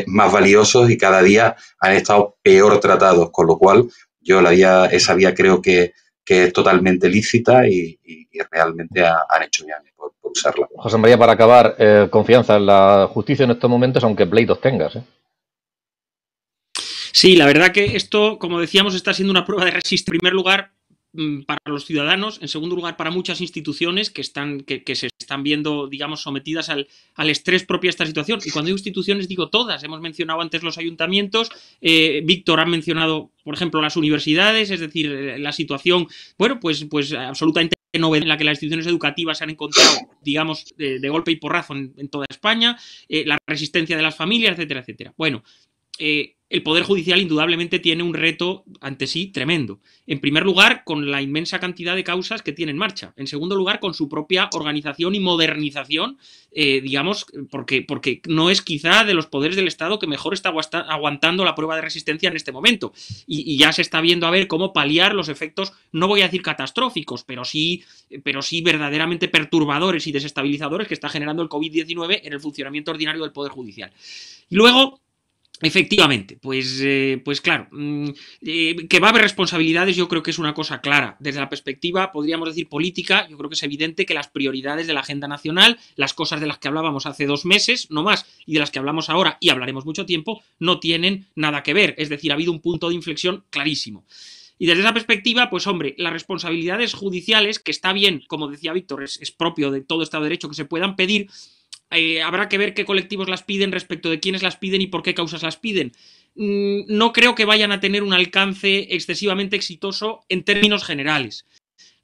más valiosos y cada día han estado peor tratados, con lo cual yo esa vía creo que es totalmente lícita y realmente han hecho bien por usarla. José María, para acabar, confianza en la justicia en estos momentos, aunque pleitos tengas, ¿eh? Sí, la verdad que esto, como decíamos, está siendo una prueba de resistencia. En primer lugar, para los ciudadanos, en segundo lugar, para muchas instituciones que se están viendo, digamos, sometidas al estrés propio de esta situación. Y cuando digo instituciones, digo todas. Hemos mencionado antes los ayuntamientos, Víctor ha mencionado, por ejemplo, las universidades, es decir, la situación, bueno, pues absolutamente novedad en la que las instituciones educativas se han encontrado, digamos, de golpe y porrazo en toda España, la resistencia de las familias, etcétera, etcétera. Bueno, el Poder Judicial indudablemente tiene un reto ante sí tremendo. En primer lugar, con la inmensa cantidad de causas que tiene en marcha. En segundo lugar, con su propia organización y modernización, digamos, porque no es quizá de los poderes del Estado que mejor está aguantando la prueba de resistencia en este momento. Y ya se está viendo a ver cómo paliar los efectos, no voy a decir catastróficos, pero sí verdaderamente perturbadores y desestabilizadores que está generando el COVID-19 en el funcionamiento ordinario del Poder Judicial. Y luego, efectivamente, pues claro, que va a haber responsabilidades, yo creo que es una cosa clara. Desde la perspectiva, podríamos decir, política, yo creo que es evidente que las prioridades de la agenda nacional, las cosas de las que hablábamos hace 2 meses, no más, y de las que hablamos ahora y hablaremos mucho tiempo, no tienen nada que ver. Es decir, ha habido un punto de inflexión clarísimo. Y desde esa perspectiva, pues hombre, las responsabilidades judiciales, que está bien, como decía Víctor, es propio de todo Estado de Derecho que se puedan pedir. Habrá que ver qué colectivos las piden, respecto de quiénes las piden y por qué causas las piden. No creo que vayan a tener un alcance excesivamente exitoso en términos generales.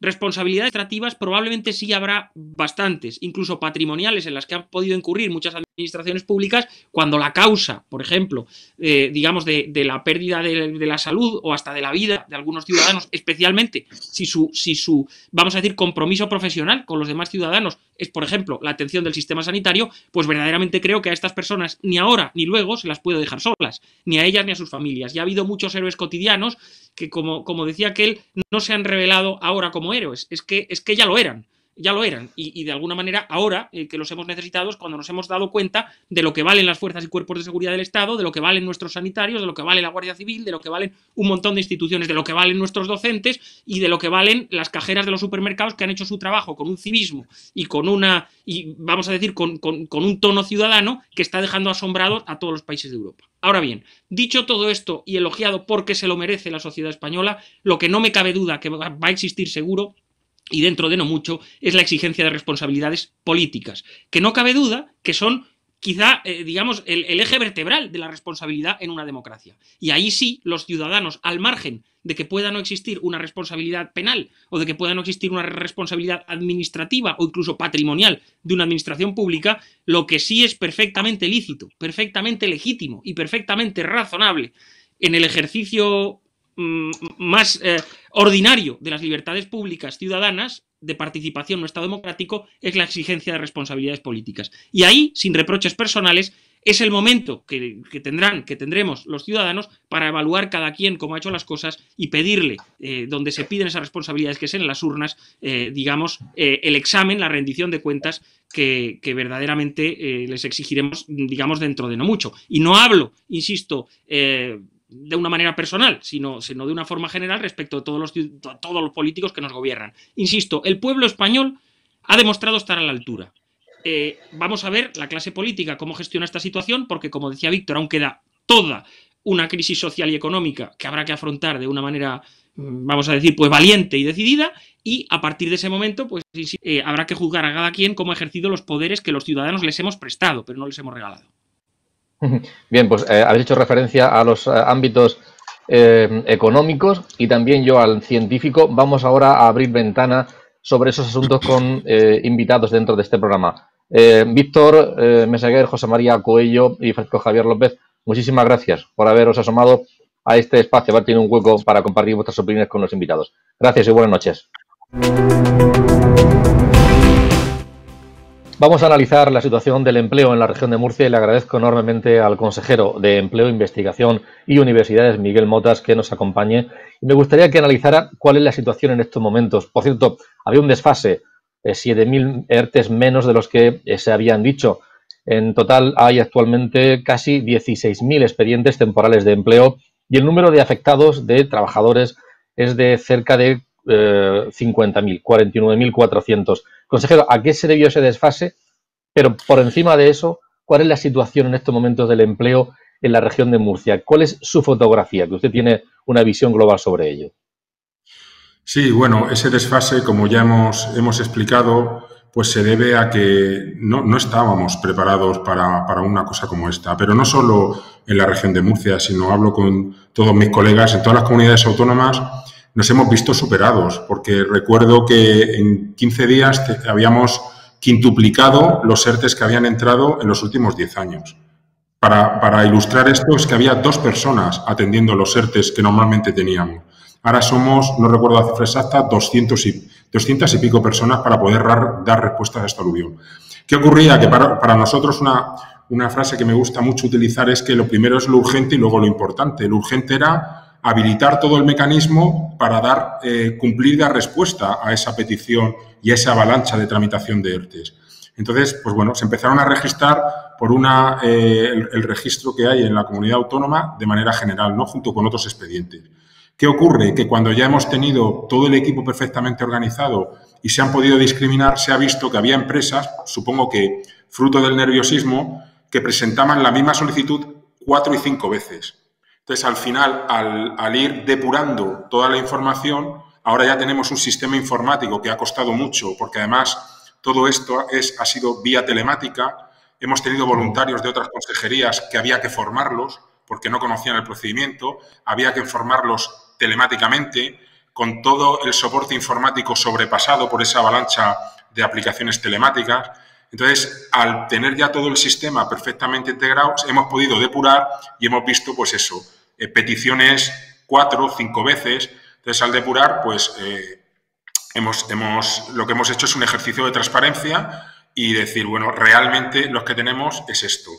Responsabilidades administrativas probablemente sí habrá bastantes, incluso patrimoniales, en las que han podido incurrir muchas administraciones públicas cuando la causa, por ejemplo, digamos, de la pérdida de la salud o hasta de la vida de algunos ciudadanos, especialmente si su, vamos a decir, compromiso profesional con los demás ciudadanos es, por ejemplo, la atención del sistema sanitario, pues verdaderamente creo que a estas personas ni ahora ni luego se las puedo dejar solas, ni a ellas ni a sus familias. Y ha habido muchos héroes cotidianos que, como decía aquel, no se han revelado ahora como héroes, es que ya lo eran. Y de alguna manera ahora que los hemos necesitado es cuando nos hemos dado cuenta de lo que valen las fuerzas y cuerpos de seguridad del Estado, de lo que valen nuestros sanitarios, de lo que vale la Guardia Civil, de lo que valen un montón de instituciones, de lo que valen nuestros docentes y de lo que valen las cajeras de los supermercados que han hecho su trabajo con un civismo y con una, y vamos a decir, con un tono ciudadano que está dejando asombrados a todos los países de Europa. Ahora bien, dicho todo esto y elogiado porque se lo merece la sociedad española, lo que no me cabe duda que va a existir seguro y dentro de no mucho, es la exigencia de responsabilidades políticas, que no cabe duda que son quizá, digamos, el eje vertebral de la responsabilidad en una democracia. Y ahí sí, los ciudadanos, al margen de que pueda no existir una responsabilidad penal o de que pueda no existir una responsabilidad administrativa o incluso patrimonial de una administración pública, lo que sí es perfectamente lícito, perfectamente legítimo y perfectamente razonable en el ejercicio más ordinario de las libertades públicas ciudadanas de participación en un Estado democrático es la exigencia de responsabilidades políticas. Y ahí, sin reproches personales, es el momento que tendremos los ciudadanos para evaluar cada quien cómo ha hecho las cosas y pedirle, donde se piden esas responsabilidades que es en las urnas, digamos, el examen, la rendición de cuentas que verdaderamente les exigiremos, digamos, dentro de no mucho. Y no hablo, insisto, de una manera personal, sino de una forma general respecto a todos los políticos que nos gobiernan. Insisto, el pueblo español ha demostrado estar a la altura. Vamos a ver la clase política cómo gestiona esta situación, porque, como decía Víctor, aún queda toda una crisis social y económica que habrá que afrontar de una manera, vamos a decir, pues valiente y decidida, y a partir de ese momento, pues habrá que juzgar a cada quien cómo ha ejercido los poderes que los ciudadanos les hemos prestado, pero no les hemos regalado. Bien, pues habéis hecho referencia a los ámbitos económicos y también yo al científico. Vamos ahora a abrir ventana sobre esos asuntos con invitados dentro de este programa. Víctor Meseguer, José María Coello y Francisco Javier López, muchísimas gracias por haberos asomado a este espacio, haber tenido un hueco para compartir vuestras opiniones con los invitados. Gracias y buenas noches. Vamos a analizar la situación del empleo en la región de Murcia y le agradezco enormemente al consejero de Empleo, Investigación y Universidades, Miguel Motas, que nos acompañe. Y me gustaría que analizara cuál es la situación en estos momentos. Por cierto, había un desfase, 7.000 ERTEs menos de los que se habían dicho. En total hay actualmente casi 16.000 expedientes temporales de empleo y el número de afectados de trabajadores es de cerca de 50.000, 49.400. Consejero, ¿a qué se debió ese desfase? Pero por encima de eso, ¿cuál es la situación en estos momentos del empleo en la región de Murcia? ¿Cuál es su fotografía? Que usted tiene una visión global sobre ello. Sí, bueno, ese desfase, como ya hemos explicado, pues se debe a que no estábamos preparados para una cosa como esta. Pero no solo en la región de Murcia, sino hablo con todos mis colegas en todas las comunidades autónomas. Nos hemos visto superados, porque recuerdo que en 15 días habíamos quintuplicado los ERTEs que habían entrado en los últimos 10 años. Para ilustrar esto, es que había 2 personas atendiendo los ERTEs que normalmente teníamos. Ahora somos, no recuerdo la cifra exacta, 200 y pico personas para poder dar respuestas a esta aluvión. ¿Qué ocurría? Que para nosotros una frase que me gusta mucho utilizar es que lo primero es lo urgente y luego lo importante. Lo urgente era habilitar todo el mecanismo para cumplir y dar respuesta a esa petición y a esa avalancha de tramitación de ERTEs. Entonces, pues bueno, se empezaron a registrar por el registro que hay en la comunidad autónoma de manera general, ¿no? Junto con otros expedientes. ¿Qué ocurre? Que cuando ya hemos tenido todo el equipo perfectamente organizado y se han podido discriminar, se ha visto que había empresas, supongo que fruto del nerviosismo, que presentaban la misma solicitud 4 y 5 veces. Entonces, al final, al ir depurando toda la información, ahora ya tenemos un sistema informático que ha costado mucho, porque además todo esto ha sido vía telemática. Hemos tenido voluntarios de otras consejerías que había que formarlos, porque no conocían el procedimiento, había que formarlos telemáticamente, con todo el soporte informático sobrepasado por esa avalancha de aplicaciones telemáticas. Entonces, al tener ya todo el sistema perfectamente integrado, hemos podido depurar y hemos visto, pues eso, peticiones 4 o 5 veces. Entonces, al depurar, pues lo que hemos hecho es un ejercicio de transparencia y decir, bueno, realmente lo que tenemos es esto.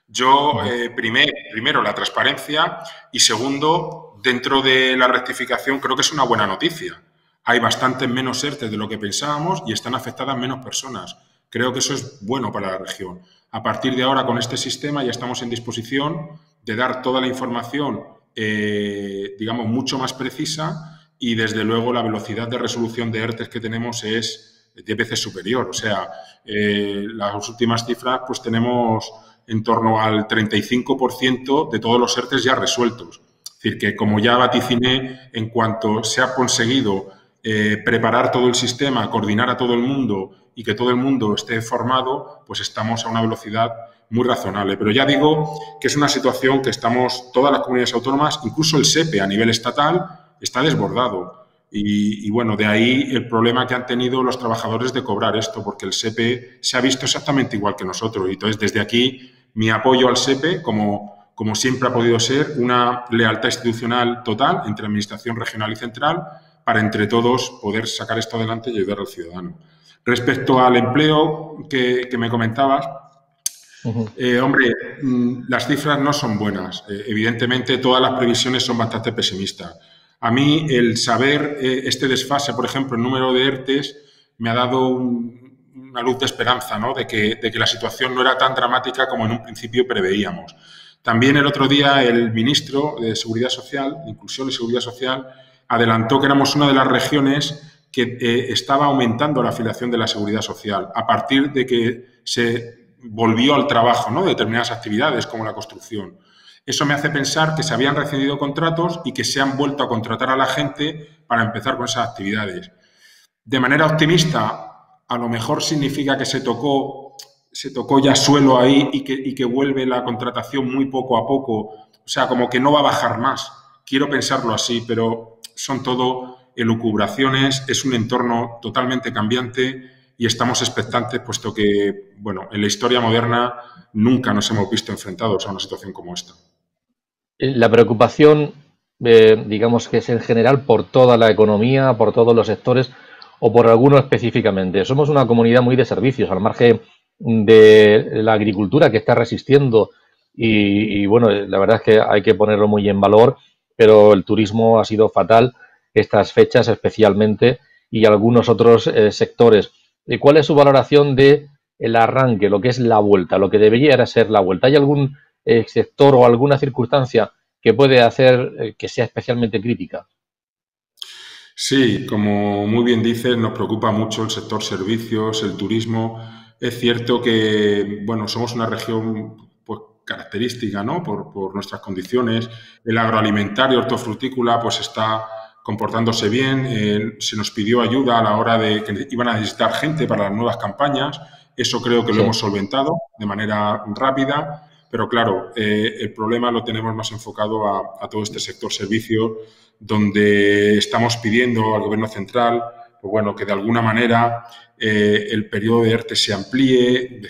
Yo, primero, la transparencia y segundo, dentro de la rectificación, creo que es una buena noticia. Hay bastantes menos ERTE de lo que pensábamos y están afectadas menos personas. Creo que eso es bueno para la región. A partir de ahora, con este sistema, ya estamos en disposición de dar toda la información, digamos, mucho más precisa y, desde luego, la velocidad de resolución de ERTE que tenemos es 10 veces superior. O sea, las últimas cifras, pues tenemos en torno al 35% de todos los ERTE ya resueltos. Es decir, que como ya vaticiné, en cuanto se ha conseguido preparar todo el sistema, coordinar a todo el mundo y que todo el mundo esté formado, pues estamos a una velocidad muy razonable. Pero ya digo que es una situación que estamos, todas las comunidades autónomas, incluso el SEPE a nivel estatal, está desbordado. Y bueno, de ahí el problema que han tenido los trabajadores de cobrar esto, porque el SEPE se ha visto exactamente igual que nosotros. Y entonces, desde aquí, mi apoyo al SEPE, como siempre ha podido ser, una lealtad institucional total entre Administración regional y central, para entre todos poder sacar esto adelante y ayudar al ciudadano. Respecto al empleo que me comentabas, hombre, las cifras no son buenas. Evidentemente, todas las previsiones son bastante pesimistas. A mí, el saber este desfase, por ejemplo, el número de ERTEs, me ha dado una luz de esperanza, ¿no? de que la situación no era tan dramática como en un principio preveíamos. También el otro día el ministro de Seguridad Social, de Inclusión y Seguridad Social, adelantó que éramos una de las regiones que estaba aumentando la afiliación de la Seguridad Social a partir de que se volvió al trabajo, ¿no?, de determinadas actividades como la construcción. Eso me hace pensar que se habían rescindido contratos y que se han vuelto a contratar a la gente para empezar con esas actividades. De manera optimista, a lo mejor significa que se tocó ya suelo ahí y que vuelve la contratación muy poco a poco. O sea, como que no va a bajar más. Quiero pensarlo así, pero son todo elucubraciones, es un entorno totalmente cambiante y estamos expectantes, puesto que, bueno, en la historia moderna nunca nos hemos visto enfrentados a una situación como esta. La preocupación, digamos que es en general por toda la economía, por todos los sectores o por alguno específicamente. Somos una comunidad muy de servicios, al margen de la agricultura que está resistiendo y bueno, la verdad es que hay que ponerlo muy en valor, pero el turismo ha sido fatal estas fechas especialmente y algunos otros sectores. ¿Cuál es su valoración de el arranque, lo que es la vuelta, lo que debería ser la vuelta? ¿Hay algún sector o alguna circunstancia que puede hacer que sea especialmente crítica? Sí, como muy bien dices, nos preocupa mucho el sector servicios, el turismo. Es cierto que, bueno, somos una región pues característica, ¿no?, por nuestras condiciones. El agroalimentario, hortofrutícola, pues está comportándose bien. Se nos pidió ayuda a la hora de que iban a necesitar gente para las nuevas campañas. Eso creo que lo hemos solventado de manera rápida. Pero claro, el problema lo tenemos más enfocado a todo este sector servicio, donde estamos pidiendo al Gobierno central, pues bueno, que de alguna manera el periodo de ERTE se amplíe.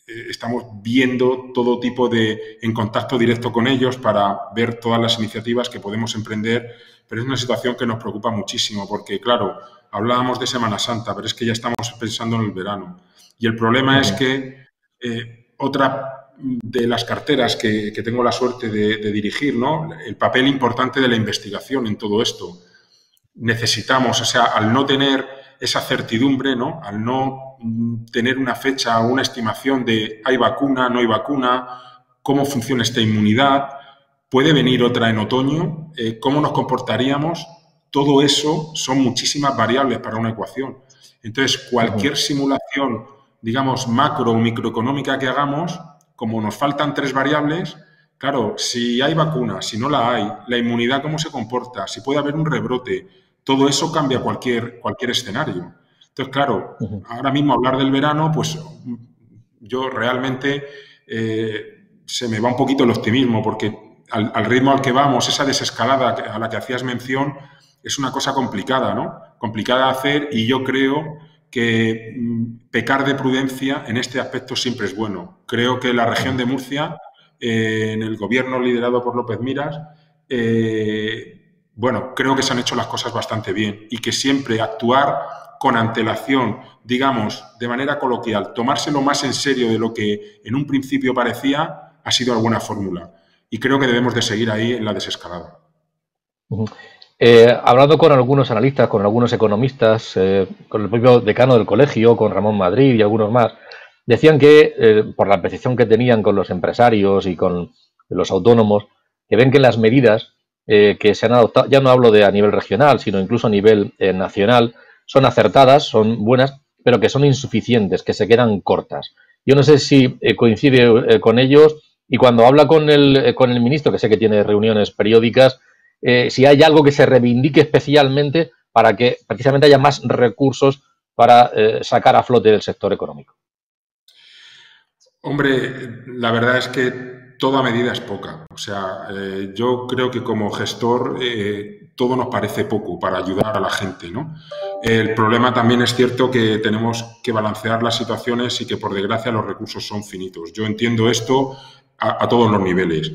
Estamos viendo todo tipo en contacto directo con ellos para ver todas las iniciativas que podemos emprender, pero es una situación que nos preocupa muchísimo porque, claro, hablábamos de Semana Santa, pero es que ya estamos pensando en el verano. Y el problema es que otra de las carteras que tengo la suerte de dirigir, ¿no?, el papel importante de la investigación en todo esto. Necesitamos, o sea, al no tener esa certidumbre, ¿no?, al no tener una fecha o una estimación de hay vacuna, no hay vacuna, cómo funciona esta inmunidad, puede venir otra en otoño, cómo nos comportaríamos, todo eso son muchísimas variables para una ecuación. Entonces, cualquier simulación, digamos, macro o microeconómica que hagamos, como nos faltan 3 variables, claro, si hay vacuna, si no la hay, la inmunidad cómo se comporta, si puede haber un rebrote, todo eso cambia cualquier escenario. Entonces, claro, ahora mismo hablar del verano, pues yo realmente se me va un poquito el optimismo porque al ritmo al que vamos, esa desescalada a la que hacías mención, es una cosa complicada, ¿no? Complicada de hacer, y yo creo que pecar de prudencia en este aspecto siempre es bueno. Creo que la región de Murcia, en el gobierno liderado por López Miras, bueno, creo que se han hecho las cosas bastante bien, y que siempre actuar con antelación, digamos, de manera coloquial, tomárselo más en serio de lo que en un principio parecía, ha sido alguna fórmula. Y creo que debemos de seguir ahí en la desescalada. Hablando con algunos analistas, con algunos economistas, con el propio decano del colegio, con Ramón Madrid y algunos más, decían que por la percepción que tenían con los empresarios y con los autónomos, que ven que las medidas que se han adoptado, ya no hablo de a nivel regional, sino incluso a nivel nacional, son acertadas, son buenas, pero que son insuficientes, que se quedan cortas. Yo no sé si coincide con ellos, y cuando habla con el ministro, que sé que tiene reuniones periódicas, si hay algo que se reivindique especialmente para que precisamente haya más recursos para sacar a flote el sector económico. Hombre, la verdad es que toda medida es poca. O sea, yo creo que como gestor todo nos parece poco para ayudar a la gente, ¿no? El problema también es cierto que tenemos que balancear las situaciones y que, por desgracia, los recursos son finitos. Yo entiendo esto a todos los niveles.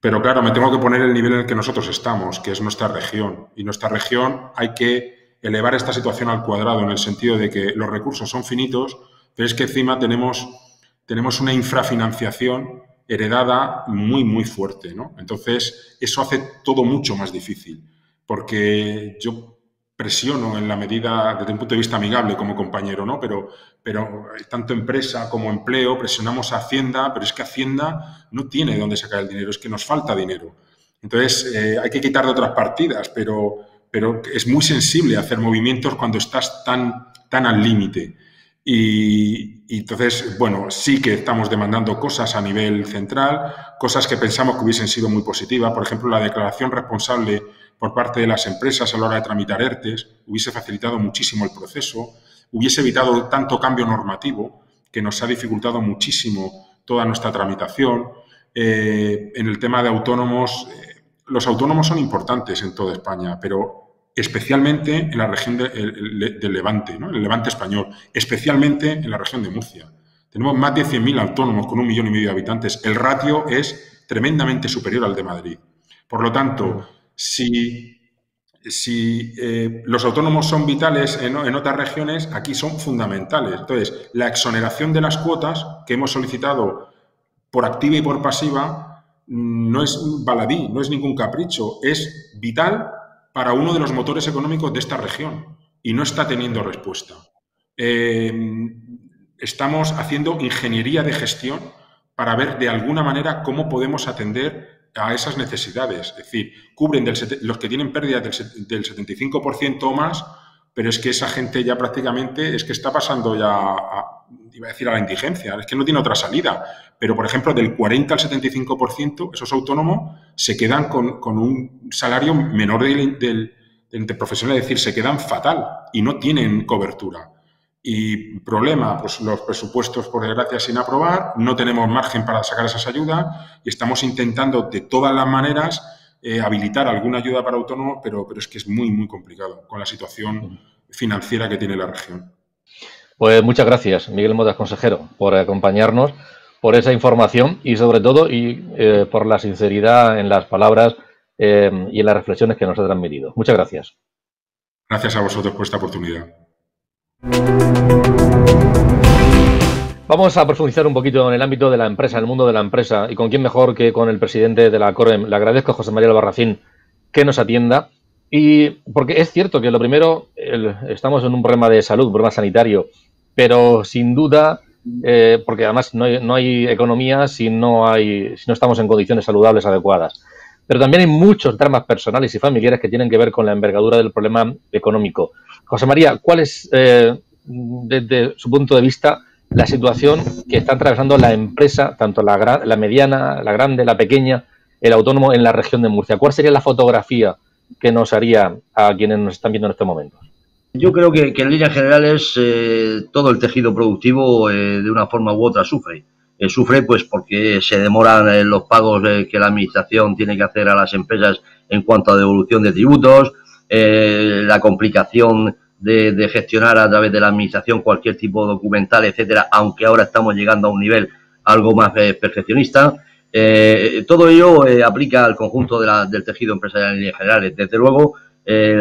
Pero claro, me tengo que poner el nivel en el que nosotros estamos, que es nuestra región. Y nuestra región hay que elevar esta situación al cuadrado, en el sentido de que los recursos son finitos, pero es que encima tenemos una infrafinanciación heredada muy, muy fuerte, ¿no? Entonces, eso hace todo mucho más difícil, porque yo presiono en la medida, desde un punto de vista amigable como compañero, ¿no? Pero tanto empresa como empleo, presionamos a Hacienda, pero es que Hacienda no tiene de dónde sacar el dinero, es que nos falta dinero. Entonces, hay que quitar de otras partidas, pero es muy sensible hacer movimientos cuando estás tan al límite. Y entonces, bueno, sí que estamos demandando cosas a nivel central, cosas que pensamos que hubiesen sido muy positivas. Por ejemplo, la declaración responsable por parte de las empresas a la hora de tramitar ERTES hubiese facilitado muchísimo el proceso, hubiese evitado tanto cambio normativo que nos ha dificultado muchísimo toda nuestra tramitación. En el tema de autónomos, los autónomos son importantes en toda España, pero especialmente en la región del Levante, ¿no? El Levante español, especialmente en la región de Murcia. Tenemos más de 100.000 autónomos con 1,5 millones de habitantes. El ratio es tremendamente superior al de Madrid. Por lo tanto, si los autónomos son vitales en otras regiones, aquí son fundamentales. Entonces, la exoneración de las cuotas que hemos solicitado por activa y por pasiva no es baladí, no es ningún capricho, es vital para uno de los motores económicos de esta región, y no está teniendo respuesta. Estamos haciendo ingeniería de gestión para ver de alguna manera cómo podemos atender a esas necesidades. Es decir, cubren los que tienen pérdidas del 75% o más, pero es que esa gente ya prácticamente es que está pasando ya iba a decir a la indigencia, es que no tiene otra salida. Pero, por ejemplo, del 40 al 75%, esos autónomos se quedan con un salario menor del interprofesional, es decir, se quedan fatal y no tienen cobertura. Y problema, pues los presupuestos, por desgracia, sin aprobar, no tenemos margen para sacar esas ayudas y estamos intentando de todas las maneras habilitar alguna ayuda para autónomos, pero es que es muy, muy complicado con la situación financiera que tiene la región. Pues muchas gracias, Miguel Modas, consejero, por acompañarnos, por esa información y sobre todo por la sinceridad en las palabras y en las reflexiones que nos ha transmitido. Muchas gracias. Gracias a vosotros por esta oportunidad. Vamos a profundizar un poquito en el ámbito de la empresa, en el mundo de la empresa, y con quién mejor que con el presidente de la COREM. Le agradezco a José María Albarracín que nos atienda, y porque es cierto que lo primero, estamos en un problema de salud, un problema sanitario, pero sin duda, porque además no hay economía si no estamos en condiciones saludables adecuadas. Pero también hay muchos dramas personales y familiares que tienen que ver con la envergadura del problema económico. José María, ¿cuál es, desde su punto de vista, la situación que está atravesando la empresa, tanto la mediana, la grande, la pequeña, el autónomo en la región de Murcia? ¿Cuál sería la fotografía que nos haría a quienes nos están viendo en este momento? Yo creo que en líneas generales todo el tejido productivo de una forma u otra sufre. Sufre pues porque se demoran los pagos que la administración tiene que hacer a las empresas en cuanto a devolución de tributos, la complicación de gestionar a través de la administración cualquier tipo documental, etcétera, aunque ahora estamos llegando a un nivel algo más perfeccionista. Todo ello aplica al conjunto del tejido empresarial en líneas generales. Desde luego,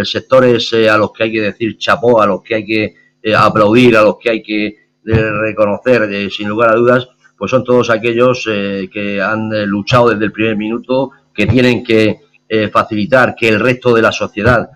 sectores a los que hay que decir chapó, a los que hay que aplaudir, a los que hay que reconocer sin lugar a dudas, pues son todos aquellos que han luchado desde el primer minuto, que tienen que facilitar que el resto de la sociedad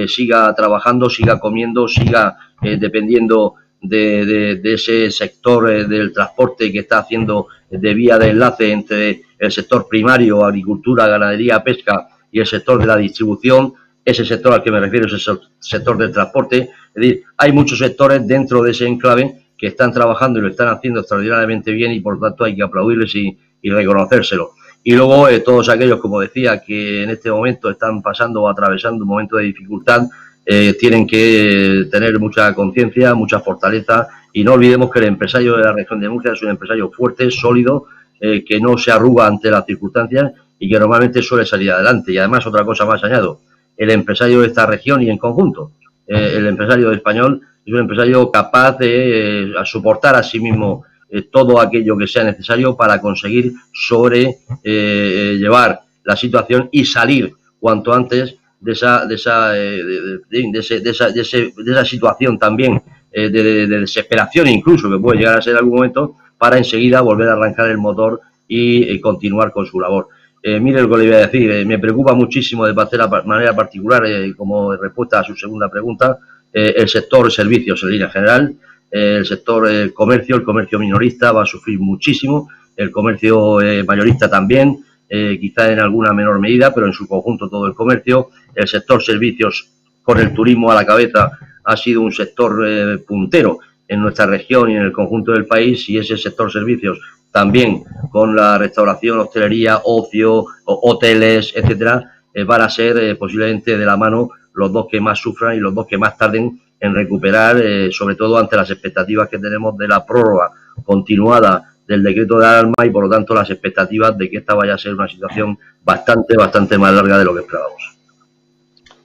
siga trabajando, siga comiendo, siga dependiendo de ese sector del transporte que está haciendo de vía de enlace entre el sector primario, agricultura, ganadería, pesca y el sector de la distribución. Ese sector al que me refiero es el sector del transporte. Es decir, hay muchos sectores dentro de ese enclave que están trabajando y lo están haciendo extraordinariamente bien y por tanto hay que aplaudirles y reconocérselo. Y luego todos aquellos, como decía, que en este momento están pasando o atravesando un momento de dificultad, tienen que tener mucha conciencia, mucha fortaleza y no olvidemos que el empresario de la región de Murcia es un empresario fuerte, sólido, que no se arruga ante las circunstancias y que normalmente suele salir adelante. Y además otra cosa más añado, el empresario de esta región y en conjunto, el empresario español es un empresario capaz de soportar a sí mismo todo aquello que sea necesario para conseguir llevar la situación y salir cuanto antes de esa situación también de desesperación incluso que puede llegar a ser en algún momento para enseguida volver a arrancar el motor y continuar con su labor. Mire lo que le voy a decir, me preocupa muchísimo de manera particular, como respuesta a su segunda pregunta, el sector servicios en línea general, el sector el comercio minorista va a sufrir muchísimo, el comercio mayorista también, quizá en alguna menor medida, pero en su conjunto todo el comercio. El sector servicios, con el turismo a la cabeza, ha sido un sector puntero en nuestra región y en el conjunto del país, y ese sector servicios también con la restauración, hostelería, ocio, hoteles, etcétera, van a ser posiblemente de la mano los dos que más sufran y los dos que más tarden en recuperar, sobre todo ante las expectativas que tenemos de la prórroga continuada del decreto de alarma y por lo tanto las expectativas de que esta vaya a ser una situación bastante más larga de lo que esperábamos.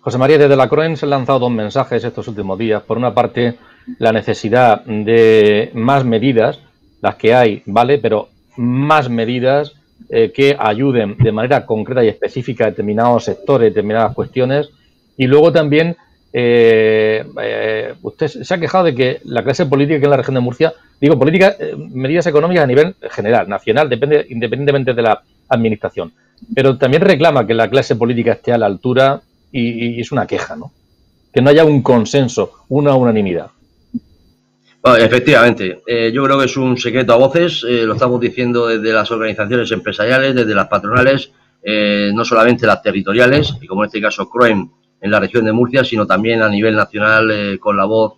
José María, desde la CROEN se han lanzado dos mensajes estos últimos días. Por una parte, la necesidad de más medidas, las que hay, ¿vale? Pero más medidas que ayuden de manera concreta y específica a determinados sectores, determinadas cuestiones. Y luego también, usted se ha quejado de que la clase política que en la región de Murcia, digo, medidas económicas a nivel general, nacional, independientemente de la administración. Pero también reclama que la clase política esté a la altura y es una queja, ¿no? Que no haya un consenso, una unanimidad. Bueno, efectivamente, yo creo que es un secreto a voces, lo estamos diciendo desde las organizaciones empresariales, desde las patronales, no solamente las territoriales, y como en este caso CROEN en la región de Murcia, sino también a nivel nacional con la voz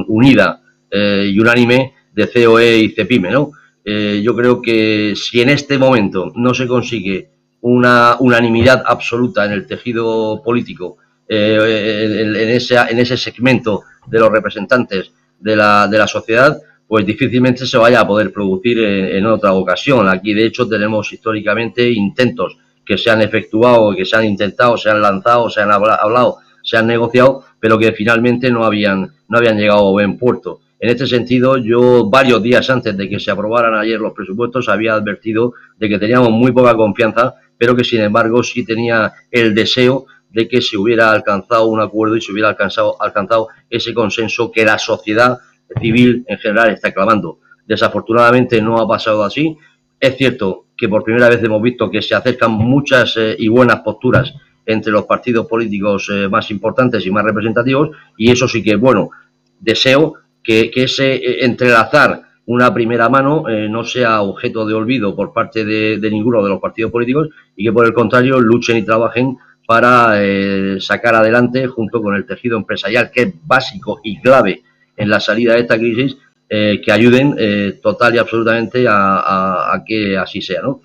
unida y unánime de COE y CEPIME, ¿no? Yo creo que si en este momento no se consigue una unanimidad absoluta en el tejido político, en ese segmento de los representantes de la sociedad, pues difícilmente se vaya a poder producir en otra ocasión. Aquí, de hecho, tenemos históricamente intentos que se han efectuado, que se han intentado, se han lanzado, se han hablado, se han negociado, pero que finalmente no habían llegado a buen puerto. En este sentido, yo varios días antes de que se aprobaran ayer los presupuestos había advertido de que teníamos muy poca confianza, pero que sin embargo sí tenía el deseo de que se hubiera alcanzado un acuerdo y se hubiera alcanzado ese consenso que la sociedad civil en general está clamando. Desafortunadamente no ha pasado así. Es cierto que por primera vez hemos visto que se acercan muchas y buenas posturas entre los partidos políticos más importantes y más representativos, y eso sí que es bueno. Deseo que ese entrelazar una primera mano no sea objeto de olvido por parte de ninguno de los partidos políticos y que por el contrario luchen y trabajen para sacar adelante, junto con el tejido empresarial, que es básico y clave en la salida de esta crisis, que ayuden total y absolutamente a que así sea, ¿no?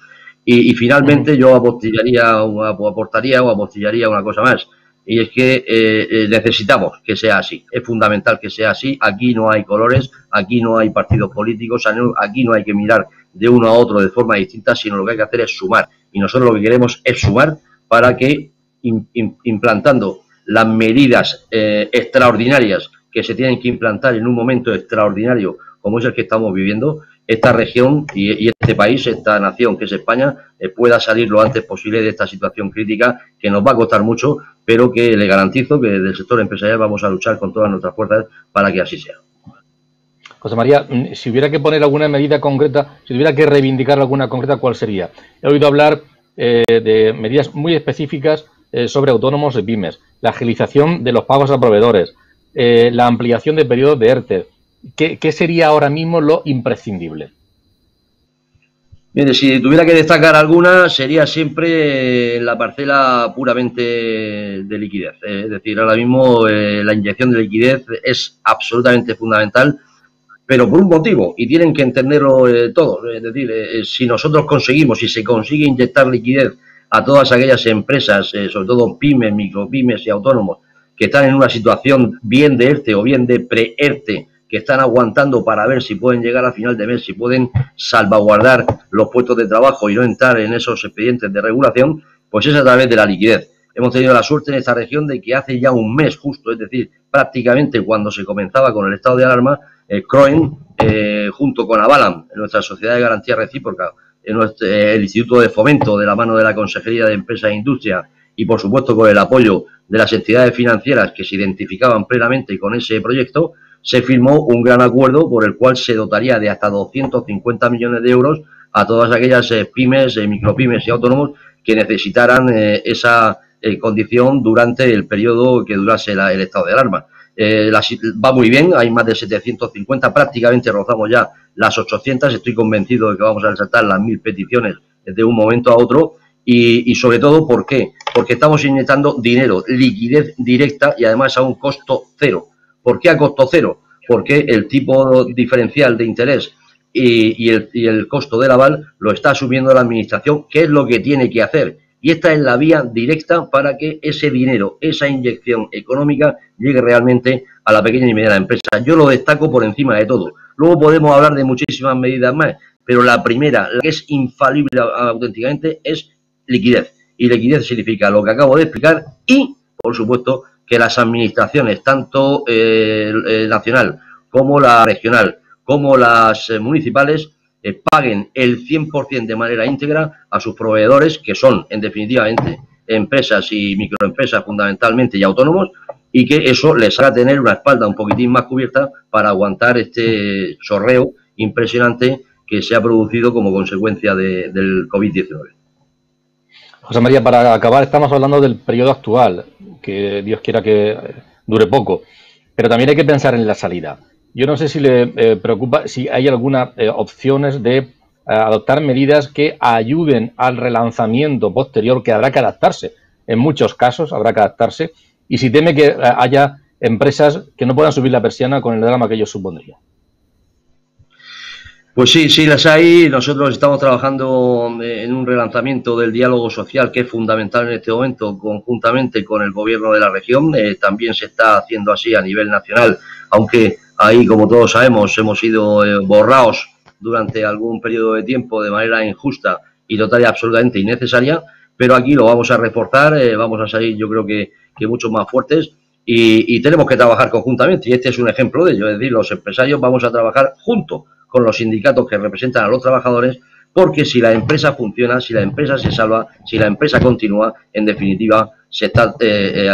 Y finalmente yo apostaría una cosa más, y es que necesitamos que sea así, es fundamental que sea así. Aquí no hay colores, aquí no hay partidos políticos, aquí no hay que mirar de uno a otro de forma distinta, sino lo que hay que hacer es sumar, y nosotros lo que queremos es sumar para que implantando las medidas extraordinarias que se tienen que implantar en un momento extraordinario como es el que estamos viviendo, esta región y este país, esta nación que es España, pueda salir lo antes posible de esta situación crítica que nos va a costar mucho, pero que le garantizo que desde el sector empresarial vamos a luchar con todas nuestras fuerzas para que así sea. José María, si hubiera que poner alguna medida concreta, si tuviera que reivindicar alguna concreta, ¿cuál sería? He oído hablar de medidas muy específicas sobre autónomos y pymes, la agilización de los pagos a proveedores, la ampliación de periodos de ERTE. ¿Qué sería ahora mismo lo imprescindible? Mire, si tuviera que destacar alguna, sería siempre la parcela puramente de liquidez. Es decir, ahora mismo la inyección de liquidez es absolutamente fundamental, pero por un motivo, y tienen que entenderlo todos. Es decir, si nosotros conseguimos, si se consigue inyectar liquidez a todas aquellas empresas, sobre todo pymes, micropymes y autónomos, que están en una situación bien de ERTE o bien de pre-ERTE, que están aguantando para ver si pueden llegar a final de mes, si pueden salvaguardar los puestos de trabajo y no entrar en esos expedientes de regulación, pues es a través de la liquidez. Hemos tenido la suerte en esta región de que hace ya un mes justo, es decir, prácticamente cuando se comenzaba con el estado de alarma, CROEN, junto con Avalam, nuestra Sociedad de Garantía Recíproca, el Instituto de Fomento de la mano de la Consejería de Empresa e Industria y, por supuesto, con el apoyo de las entidades financieras que se identificaban plenamente con ese proyecto, se firmó un gran acuerdo por el cual se dotaría de hasta 250 millones de euros a todas aquellas pymes, micropymes y autónomos que necesitaran esa condición durante el periodo que durase el estado de alarma. Va muy bien, hay más de 750, prácticamente rozamos ya las 800, estoy convencido de que vamos a resaltar las 1000 peticiones de un momento a otro y sobre todo, ¿por qué? Porque estamos inyectando dinero, liquidez directa y además a un costo cero. ¿Por qué a costo cero? Porque el tipo diferencial de interés y el costo del aval lo está asumiendo la administración, que es lo que tiene que hacer. Y esta es la vía directa para que ese dinero, esa inyección económica, llegue realmente a la pequeña y mediana empresa. Yo lo destaco por encima de todo. Luego podemos hablar de muchísimas medidas más, pero la primera, la que es infalible auténticamente, es liquidez. Y liquidez significa lo que acabo de explicar y, por supuesto, que las administraciones, tanto nacional como la regional, como las municipales, paguen el 100% de manera íntegra a sus proveedores, que son, en definitivamente, empresas y microempresas fundamentalmente y autónomos, y que eso les haga tener una espalda un poquitín más cubierta para aguantar este chorreo impresionante que se ha producido como consecuencia del COVID-19. José María, para acabar, estamos hablando del periodo actual, que Dios quiera que dure poco, pero también hay que pensar en la salida. Yo no sé si le preocupa si hay algunas opciones de adoptar medidas que ayuden al relanzamiento posterior, que habrá que adaptarse. En muchos casos habrá que adaptarse, y si teme que haya empresas que no puedan subir la persiana con el drama que ello supondría. Pues sí, sí las hay. Nosotros estamos trabajando en un relanzamiento del diálogo social que es fundamental en este momento, conjuntamente con el gobierno de la región. También se está haciendo así a nivel nacional, aunque ahí, como todos sabemos, hemos sido borrados durante algún periodo de tiempo de manera injusta y total y absolutamente innecesaria, pero aquí lo vamos a reforzar, vamos a salir yo creo que mucho más fuertes y tenemos que trabajar conjuntamente y este es un ejemplo de ello, es decir, los empresarios vamos a trabajar juntos con los sindicatos que representan a los trabajadores, porque si la empresa funciona, si la empresa se salva, si la empresa continúa, en definitiva se está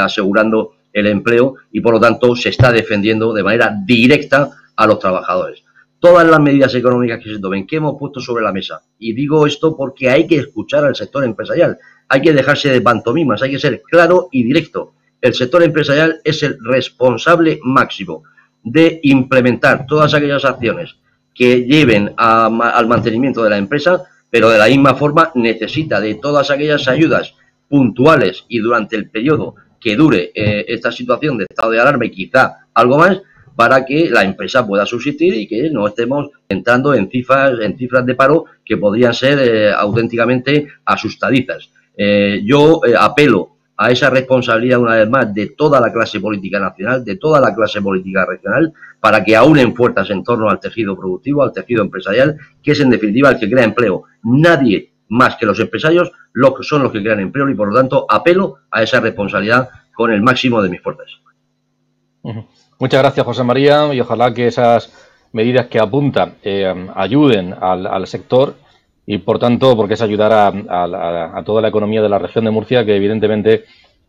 asegurando el empleo y por lo tanto se está defendiendo de manera directa a los trabajadores. Todas las medidas económicas que se tomen, que hemos puesto sobre la mesa, y digo esto porque hay que escuchar al sector empresarial, hay que dejarse de pantomimas, hay que ser claro y directo. El sector empresarial es el responsable máximo de implementar todas aquellas acciones que lleven al mantenimiento de la empresa, pero de la misma forma necesita de todas aquellas ayudas puntuales y durante el periodo que dure esta situación de estado de alarma y quizá algo más, para que la empresa pueda subsistir y que no estemos entrando en cifras de paro que podrían ser auténticamente asustadizas. Yo apelo a esa responsabilidad una vez más de toda la clase política nacional, de toda la clase política regional, para que aúnen fuerzas en torno al tejido productivo, al tejido empresarial, que es en definitiva el que crea empleo. Nadie más que los empresarios son los que crean empleo y por lo tanto apelo a esa responsabilidad con el máximo de mis fuerzas. Muchas gracias, José María, y ojalá que esas medidas que apunta ayuden al sector y, por tanto, porque es ayudar a toda la economía de la región de Murcia, que evidentemente,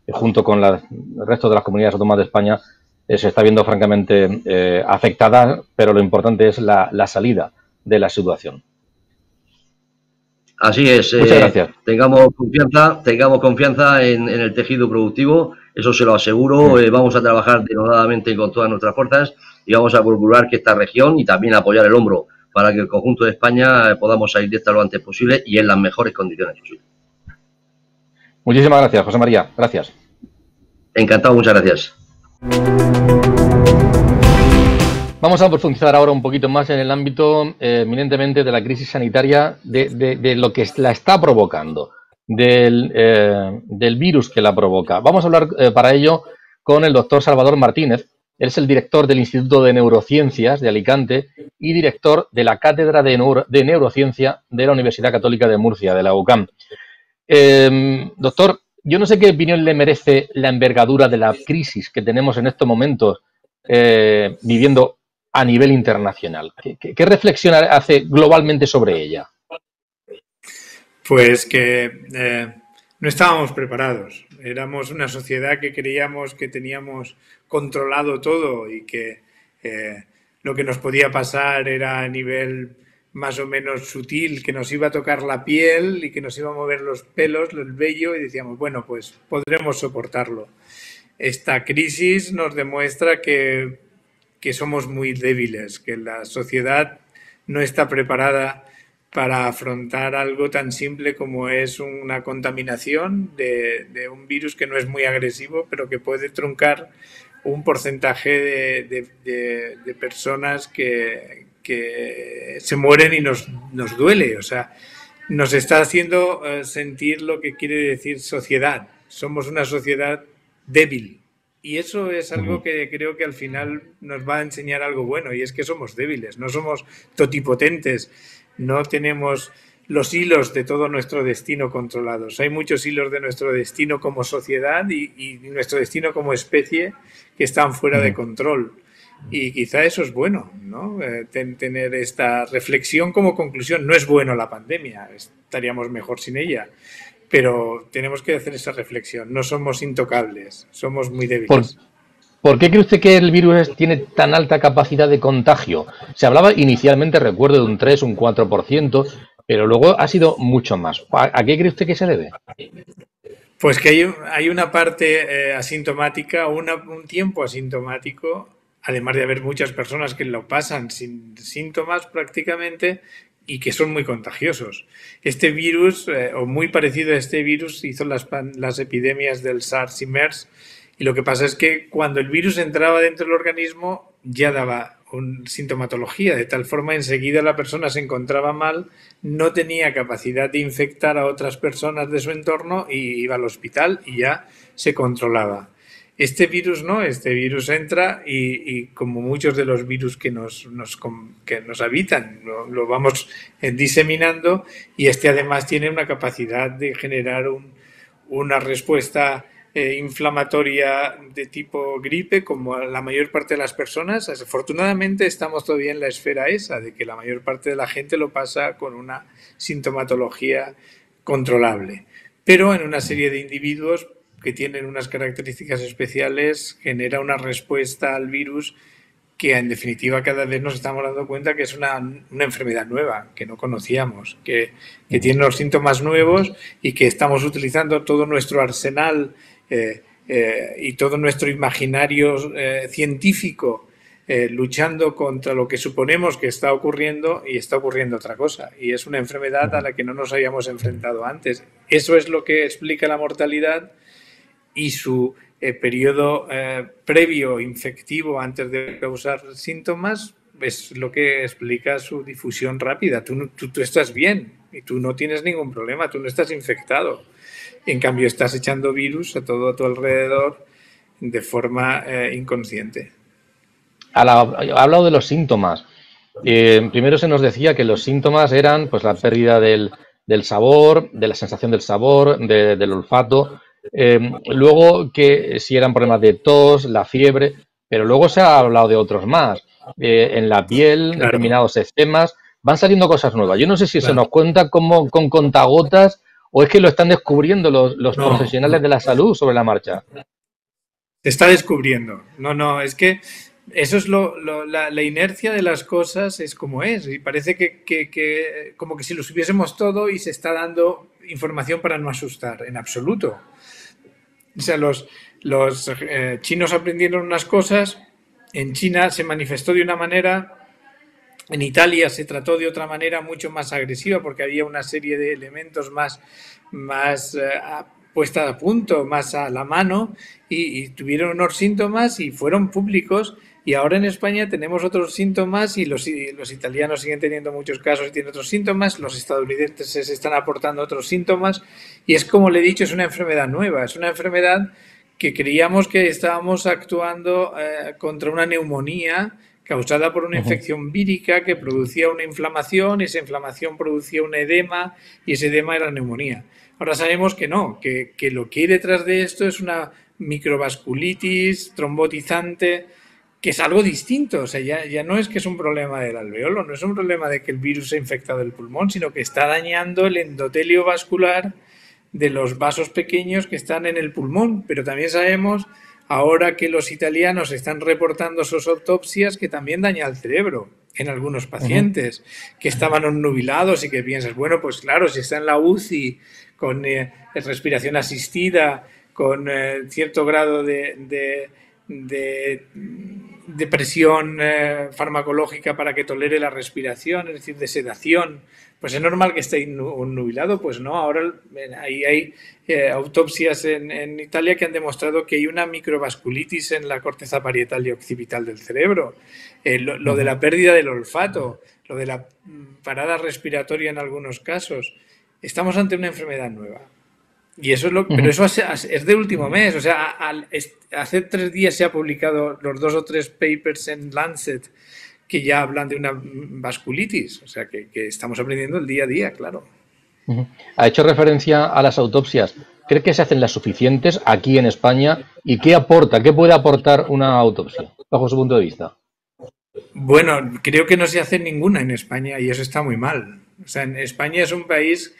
junto con el resto de las comunidades autónomas de España, se está viendo francamente afectada, pero lo importante es la salida de la situación. Así es. Muchas gracias. Tengamos confianza en el tejido productivo, eso se lo aseguro. Vamos a trabajar denodadamente con todas nuestras fuerzas y vamos a procurar que esta región y también apoyar el hombro para que el conjunto de España podamos salir de esta lo antes posible y en las mejores condiciones posibles. Muchísimas gracias, José María. Gracias. Encantado, muchas gracias. Vamos a profundizar ahora un poquito más en el ámbito eminentemente de la crisis sanitaria, de lo que la está provocando, del virus que la provoca. Vamos a hablar para ello con el doctor Salvador Martínez. Él es el director del Instituto de Neurociencias de Alicante y director de la Cátedra de Neurociencia de la Universidad Católica de Murcia, de la UCAM. Doctor, yo no sé qué opinión le merece la envergadura de la crisis que tenemos en estos momentos viviendo a nivel internacional. ¿Qué reflexión hace globalmente sobre ella? Pues que no estábamos preparados. Éramos una sociedad que creíamos que teníamos controlado todo y que lo que nos podía pasar era a nivel más o menos sutil, que nos iba a tocar la piel y que nos iba a mover los pelos, el vello, y decíamos, bueno, pues podremos soportarlo. Esta crisis nos demuestra que somos muy débiles, que la sociedad no está preparada para afrontar algo tan simple como es una contaminación de un virus que no es muy agresivo, pero que puede truncar un porcentaje de personas que se mueren y nos duele. O sea, nos está haciendo sentir lo que quiere decir sociedad. Somos una sociedad débil. Y eso es algo que creo que al final nos va a enseñar algo bueno, y es que somos débiles, no somos totipotentes, no tenemos los hilos de todo nuestro destino controlados. Hay muchos hilos de nuestro destino como sociedad y nuestro destino como especie que están fuera de control. Y quizá eso es bueno, ¿no? Tener esta reflexión como conclusión. No es bueno la pandemia, estaríamos mejor sin ella. Pero tenemos que hacer esa reflexión. No somos intocables, somos muy débiles. ¿Por qué cree usted que el virus tiene tan alta capacidad de contagio? Se hablaba inicialmente, recuerdo, de un 3, un 4%, pero luego ha sido mucho más. ¿A qué cree usted que se debe? Pues que hay una parte asintomática, un tiempo asintomático, además de haber muchas personas que lo pasan sin síntomas prácticamente, y que son muy contagiosos. Este virus, o muy parecido a este virus, hizo las epidemias del SARS y MERS, y lo que pasa es que cuando el virus entraba dentro del organismo ya daba una sintomatología, de tal forma enseguida la persona se encontraba mal, no tenía capacidad de infectar a otras personas de su entorno y iba al hospital y ya se controlaba. Este virus no, este virus entra y como muchos de los virus que nos habitan, lo vamos diseminando, y este además tiene una capacidad de generar una respuesta inflamatoria de tipo gripe, como la mayor parte de las personas. Afortunadamente estamos todavía en la esfera esa, de que la mayor parte de la gente lo pasa con una sintomatología controlable. Pero en una serie de individuos que tienen unas características especiales, genera una respuesta al virus que en definitiva cada vez nos estamos dando cuenta que es una enfermedad nueva, que no conocíamos, que tiene los síntomas nuevos y que estamos utilizando todo nuestro arsenal y todo nuestro imaginario científico luchando contra lo que suponemos que está ocurriendo, y está ocurriendo otra cosa, y es una enfermedad a la que no nos habíamos enfrentado antes. Eso es lo que explica la mortalidad y su periodo previo infectivo antes de causar síntomas es lo que explica su difusión rápida. Tú estás bien y tú no tienes ningún problema, tú no estás infectado. En cambio, estás echando virus a todo a tu alrededor de forma inconsciente. Ha hablado de los síntomas. Primero se nos decía que los síntomas eran pues la pérdida del sabor, de la sensación del sabor, del olfato. Luego que si eran problemas de tos, la fiebre, pero luego se ha hablado de otros más. En la piel, Claro. determinados eczemas, van saliendo cosas nuevas. Yo no sé si se Claro. nos cuenta como con contagotas o es que lo están descubriendo los No, profesionales de la salud sobre la marcha. Se está descubriendo. No, es que eso es la inercia de las cosas es como es. Y parece que como que si lo supiésemos todo y se está dando información para no asustar, en absoluto. O sea, los chinos aprendieron unas cosas, en China se manifestó de una manera, en Italia se trató de otra manera mucho más agresiva porque había una serie de elementos más puesta a punto, más a la mano y tuvieron unos síntomas y fueron públicos. Y ahora en España tenemos otros síntomas y los italianos siguen teniendo muchos casos y tienen otros síntomas, los estadounidenses están aportando otros síntomas y es como le he dicho, es una enfermedad nueva, es una enfermedad que creíamos que estábamos actuando contra una neumonía causada por una infección vírica que producía una inflamación y esa inflamación producía un edema y ese edema era neumonía. Ahora sabemos que no, que lo que hay detrás de esto es una microvasculitis trombotizante que es algo distinto, o sea, ya no es que es un problema del alveolo, no es un problema de que el virus ha infectado el pulmón, sino que está dañando el endotelio vascular de los vasos pequeños que están en el pulmón, pero también sabemos, ahora que los italianos están reportando sus autopsias, que también daña el cerebro en algunos pacientes que estaban obnubilados y que piensas, bueno, pues claro, si está en la UCI con respiración asistida, con cierto grado de presión farmacológica para que tolere la respiración, es decir, de sedación, pues es normal que esté nubilado. Pues no, ahora hay autopsias en Italia que han demostrado que hay una microvasculitis en la corteza parietal y occipital del cerebro, lo de la pérdida del olfato, lo de la parada respiratoria en algunos casos. Estamos ante una enfermedad nueva. Y eso es pero eso es de último mes, o sea, hace 3 días se ha publicado los 2 o 3 papers en Lancet que ya hablan de una vasculitis, o sea, que estamos aprendiendo el día a día, claro. Ha hecho referencia a las autopsias. ¿Cree que se hacen las suficientes aquí en España? ¿Y qué puede aportar una autopsia, bajo su punto de vista? Bueno, creo que no se hace ninguna en España y eso está muy mal. O sea, en España es un país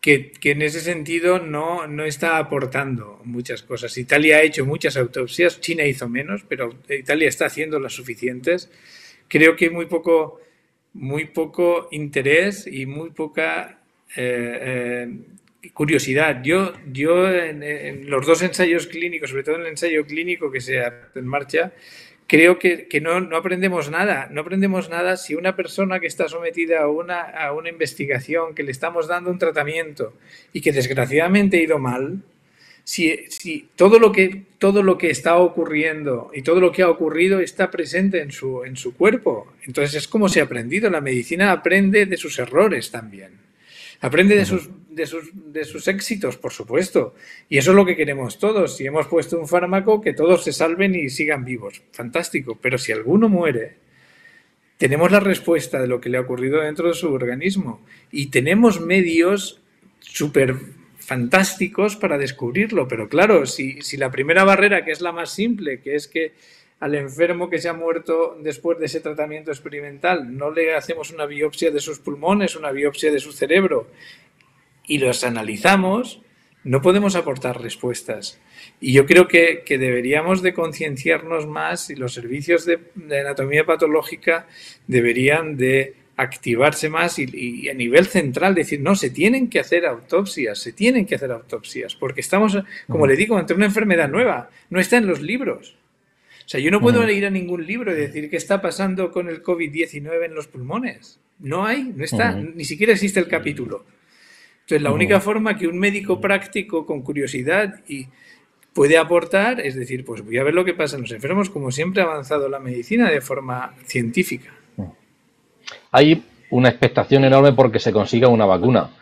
que en ese sentido no está aportando muchas cosas. Italia ha hecho muchas autopsias, China hizo menos, pero Italia está haciendo las suficientes. Creo que hay muy poco interés y muy poca curiosidad. Yo en los 2 ensayos clínicos, sobre todo en el ensayo clínico que se ha en marcha, creo que no aprendemos nada. No aprendemos nada si una persona que está sometida a una investigación, que le estamos dando un tratamiento y que desgraciadamente ha ido mal, si todo lo que está ocurriendo y todo lo que ha ocurrido está presente en su cuerpo. Entonces es como se ha aprendido. La medicina aprende de sus errores también. Aprende de sus éxitos, por supuesto. Y eso es lo que queremos todos. Si hemos puesto un fármaco, que todos se salven y sigan vivos. Fantástico. Pero si alguno muere, tenemos la respuesta de lo que le ha ocurrido dentro de su organismo. Y tenemos medios súper fantásticos para descubrirlo. Pero claro, si la primera barrera, que es la más simple, que es que al enfermo que se ha muerto después de ese tratamiento experimental no le hacemos una biopsia de sus pulmones, una biopsia de su cerebro y los analizamos, no podemos aportar respuestas. Y yo creo que deberíamos de concienciarnos más y los servicios de anatomía patológica deberían de activarse más y a nivel central decir, no, se tienen que hacer autopsias, porque estamos, como le digo, ante una enfermedad nueva, no está en los libros. O sea, yo no puedo ir a ningún libro y decir qué está pasando con el COVID-19 en los pulmones. No está, ni siquiera existe el capítulo. Entonces, la única forma que un médico práctico con curiosidad y puede aportar es decir, pues voy a ver lo que pasa en los enfermos, como siempre ha avanzado la medicina de forma científica. Hay una expectación enorme porque se consiga una vacuna.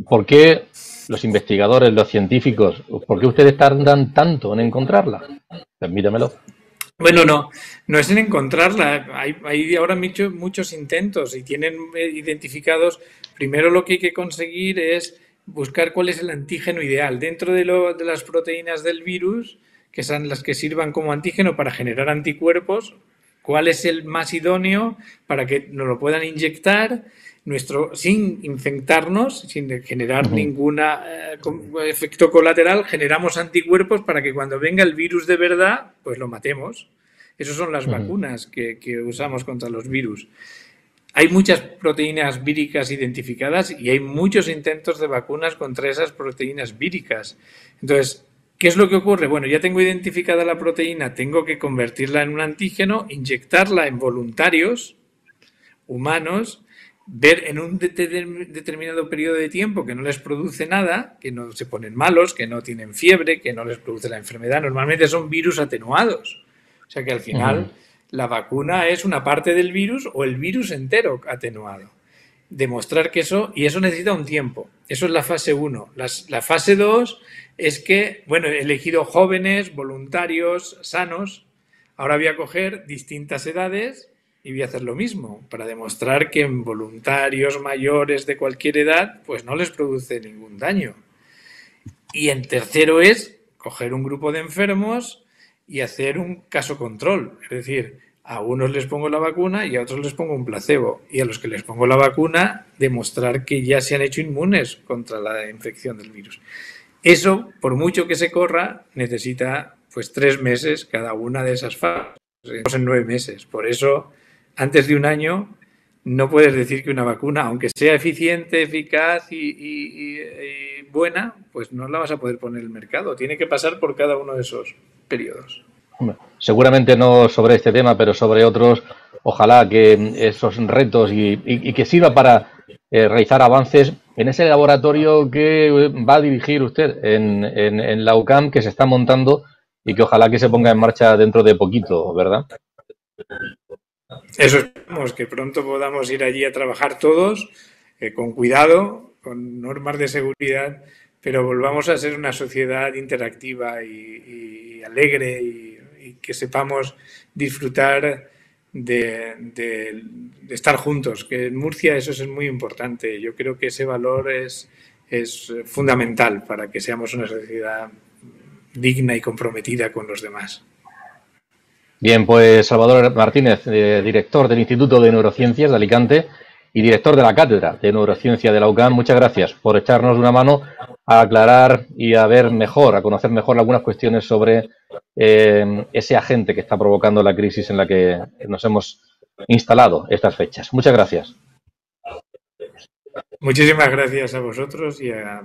¿Por qué los investigadores, los científicos, por qué ustedes tardan tanto en encontrarla? Permítamelo. Bueno, no es en encontrarla. Hay ahora muchos intentos y tienen identificados. Primero lo que hay que conseguir es buscar cuál es el antígeno ideal dentro de las proteínas del virus, que son las que sirvan como antígeno para generar anticuerpos, cuál es el más idóneo para que nos lo puedan inyectar sin infectarnos, sin generar ningún efecto colateral. Generamos anticuerpos para que cuando venga el virus de verdad, pues lo matemos. Esas son las vacunas que usamos contra los virus. Hay muchas proteínas víricas identificadas y hay muchos intentos de vacunas contra esas proteínas víricas. Entonces, ¿qué es lo que ocurre? Bueno, ya tengo identificada la proteína, tengo que convertirla en un antígeno, inyectarla en voluntarios humanos, ver en un determinado periodo de tiempo que no les produce nada, que no se ponen malos, que no tienen fiebre, que no les produce la enfermedad. Normalmente son virus atenuados. O sea que al final la vacuna es una parte del virus o el virus entero atenuado. Demostrar que eso necesita un tiempo. Eso es la fase 1. La fase 2 es que, bueno, he elegido jóvenes, voluntarios, sanos. Ahora voy a coger distintas edades y voy a hacer lo mismo para demostrar que en voluntarios mayores de cualquier edad, pues no les produce ningún daño. Y en tercero es coger un grupo de enfermos y hacer un caso control. Es decir, a unos les pongo la vacuna y a otros les pongo un placebo. Y a los que les pongo la vacuna, demostrar que ya se han hecho inmunes contra la infección del virus. Eso, por mucho que se corra, necesita pues 3 meses cada una de esas fases. En 9 meses. Por eso, antes de un año, no puedes decir que una vacuna, aunque sea eficiente, eficaz y buena, pues no la vas a poder poner en el mercado. Tiene que pasar por cada uno de esos periodos. Seguramente no sobre este tema, pero sobre otros, ojalá que esos retos y que sirva para realizar avances en ese laboratorio que va a dirigir usted en la UCAM, que se está montando y que ojalá que se ponga en marcha dentro de poquito, ¿verdad? Eso esperamos, que pronto podamos ir allí a trabajar todos, con cuidado, con normas de seguridad, pero volvamos a ser una sociedad interactiva y alegre y que sepamos disfrutar de estar juntos, que en Murcia eso es muy importante. Yo creo que ese valor es fundamental para que seamos una sociedad digna y comprometida con los demás. Bien, pues Salvador Martínez, director del Instituto de Neurociencias de Alicante y director de la Cátedra de Neurociencia de la UCAM, muchas gracias por echarnos una mano a aclarar y a ver mejor, a conocer mejor algunas cuestiones sobre ese agente que está provocando la crisis en la que nos hemos instalado estas fechas. Muchas gracias. Muchísimas gracias a vosotros y a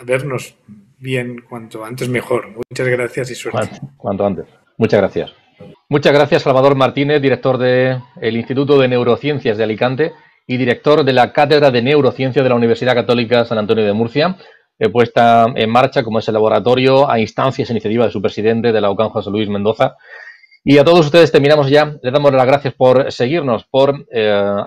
vernos bien cuanto antes mejor. Muchas gracias y suerte. Cuanto antes. Muchas gracias. Muchas gracias, Salvador Martínez, director del Instituto de Neurociencias de Alicante y director de la Cátedra de Neurociencia de la Universidad Católica San Antonio de Murcia, puesta en marcha como ese laboratorio a instancias e iniciativa de su presidente de la UCAM, José Luis Mendoza. Y a todos ustedes terminamos ya. Les damos las gracias por seguirnos, por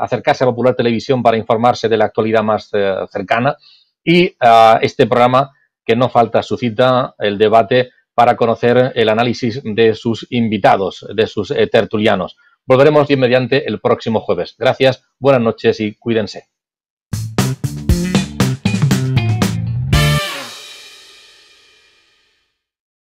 acercarse a Popular Televisión para informarse de la actualidad más cercana y a este programa que no falta su cita, el debate, para conocer el análisis de sus invitados, de sus tertulianos. Volveremos bien mediante el próximo jueves. Gracias, buenas noches y cuídense.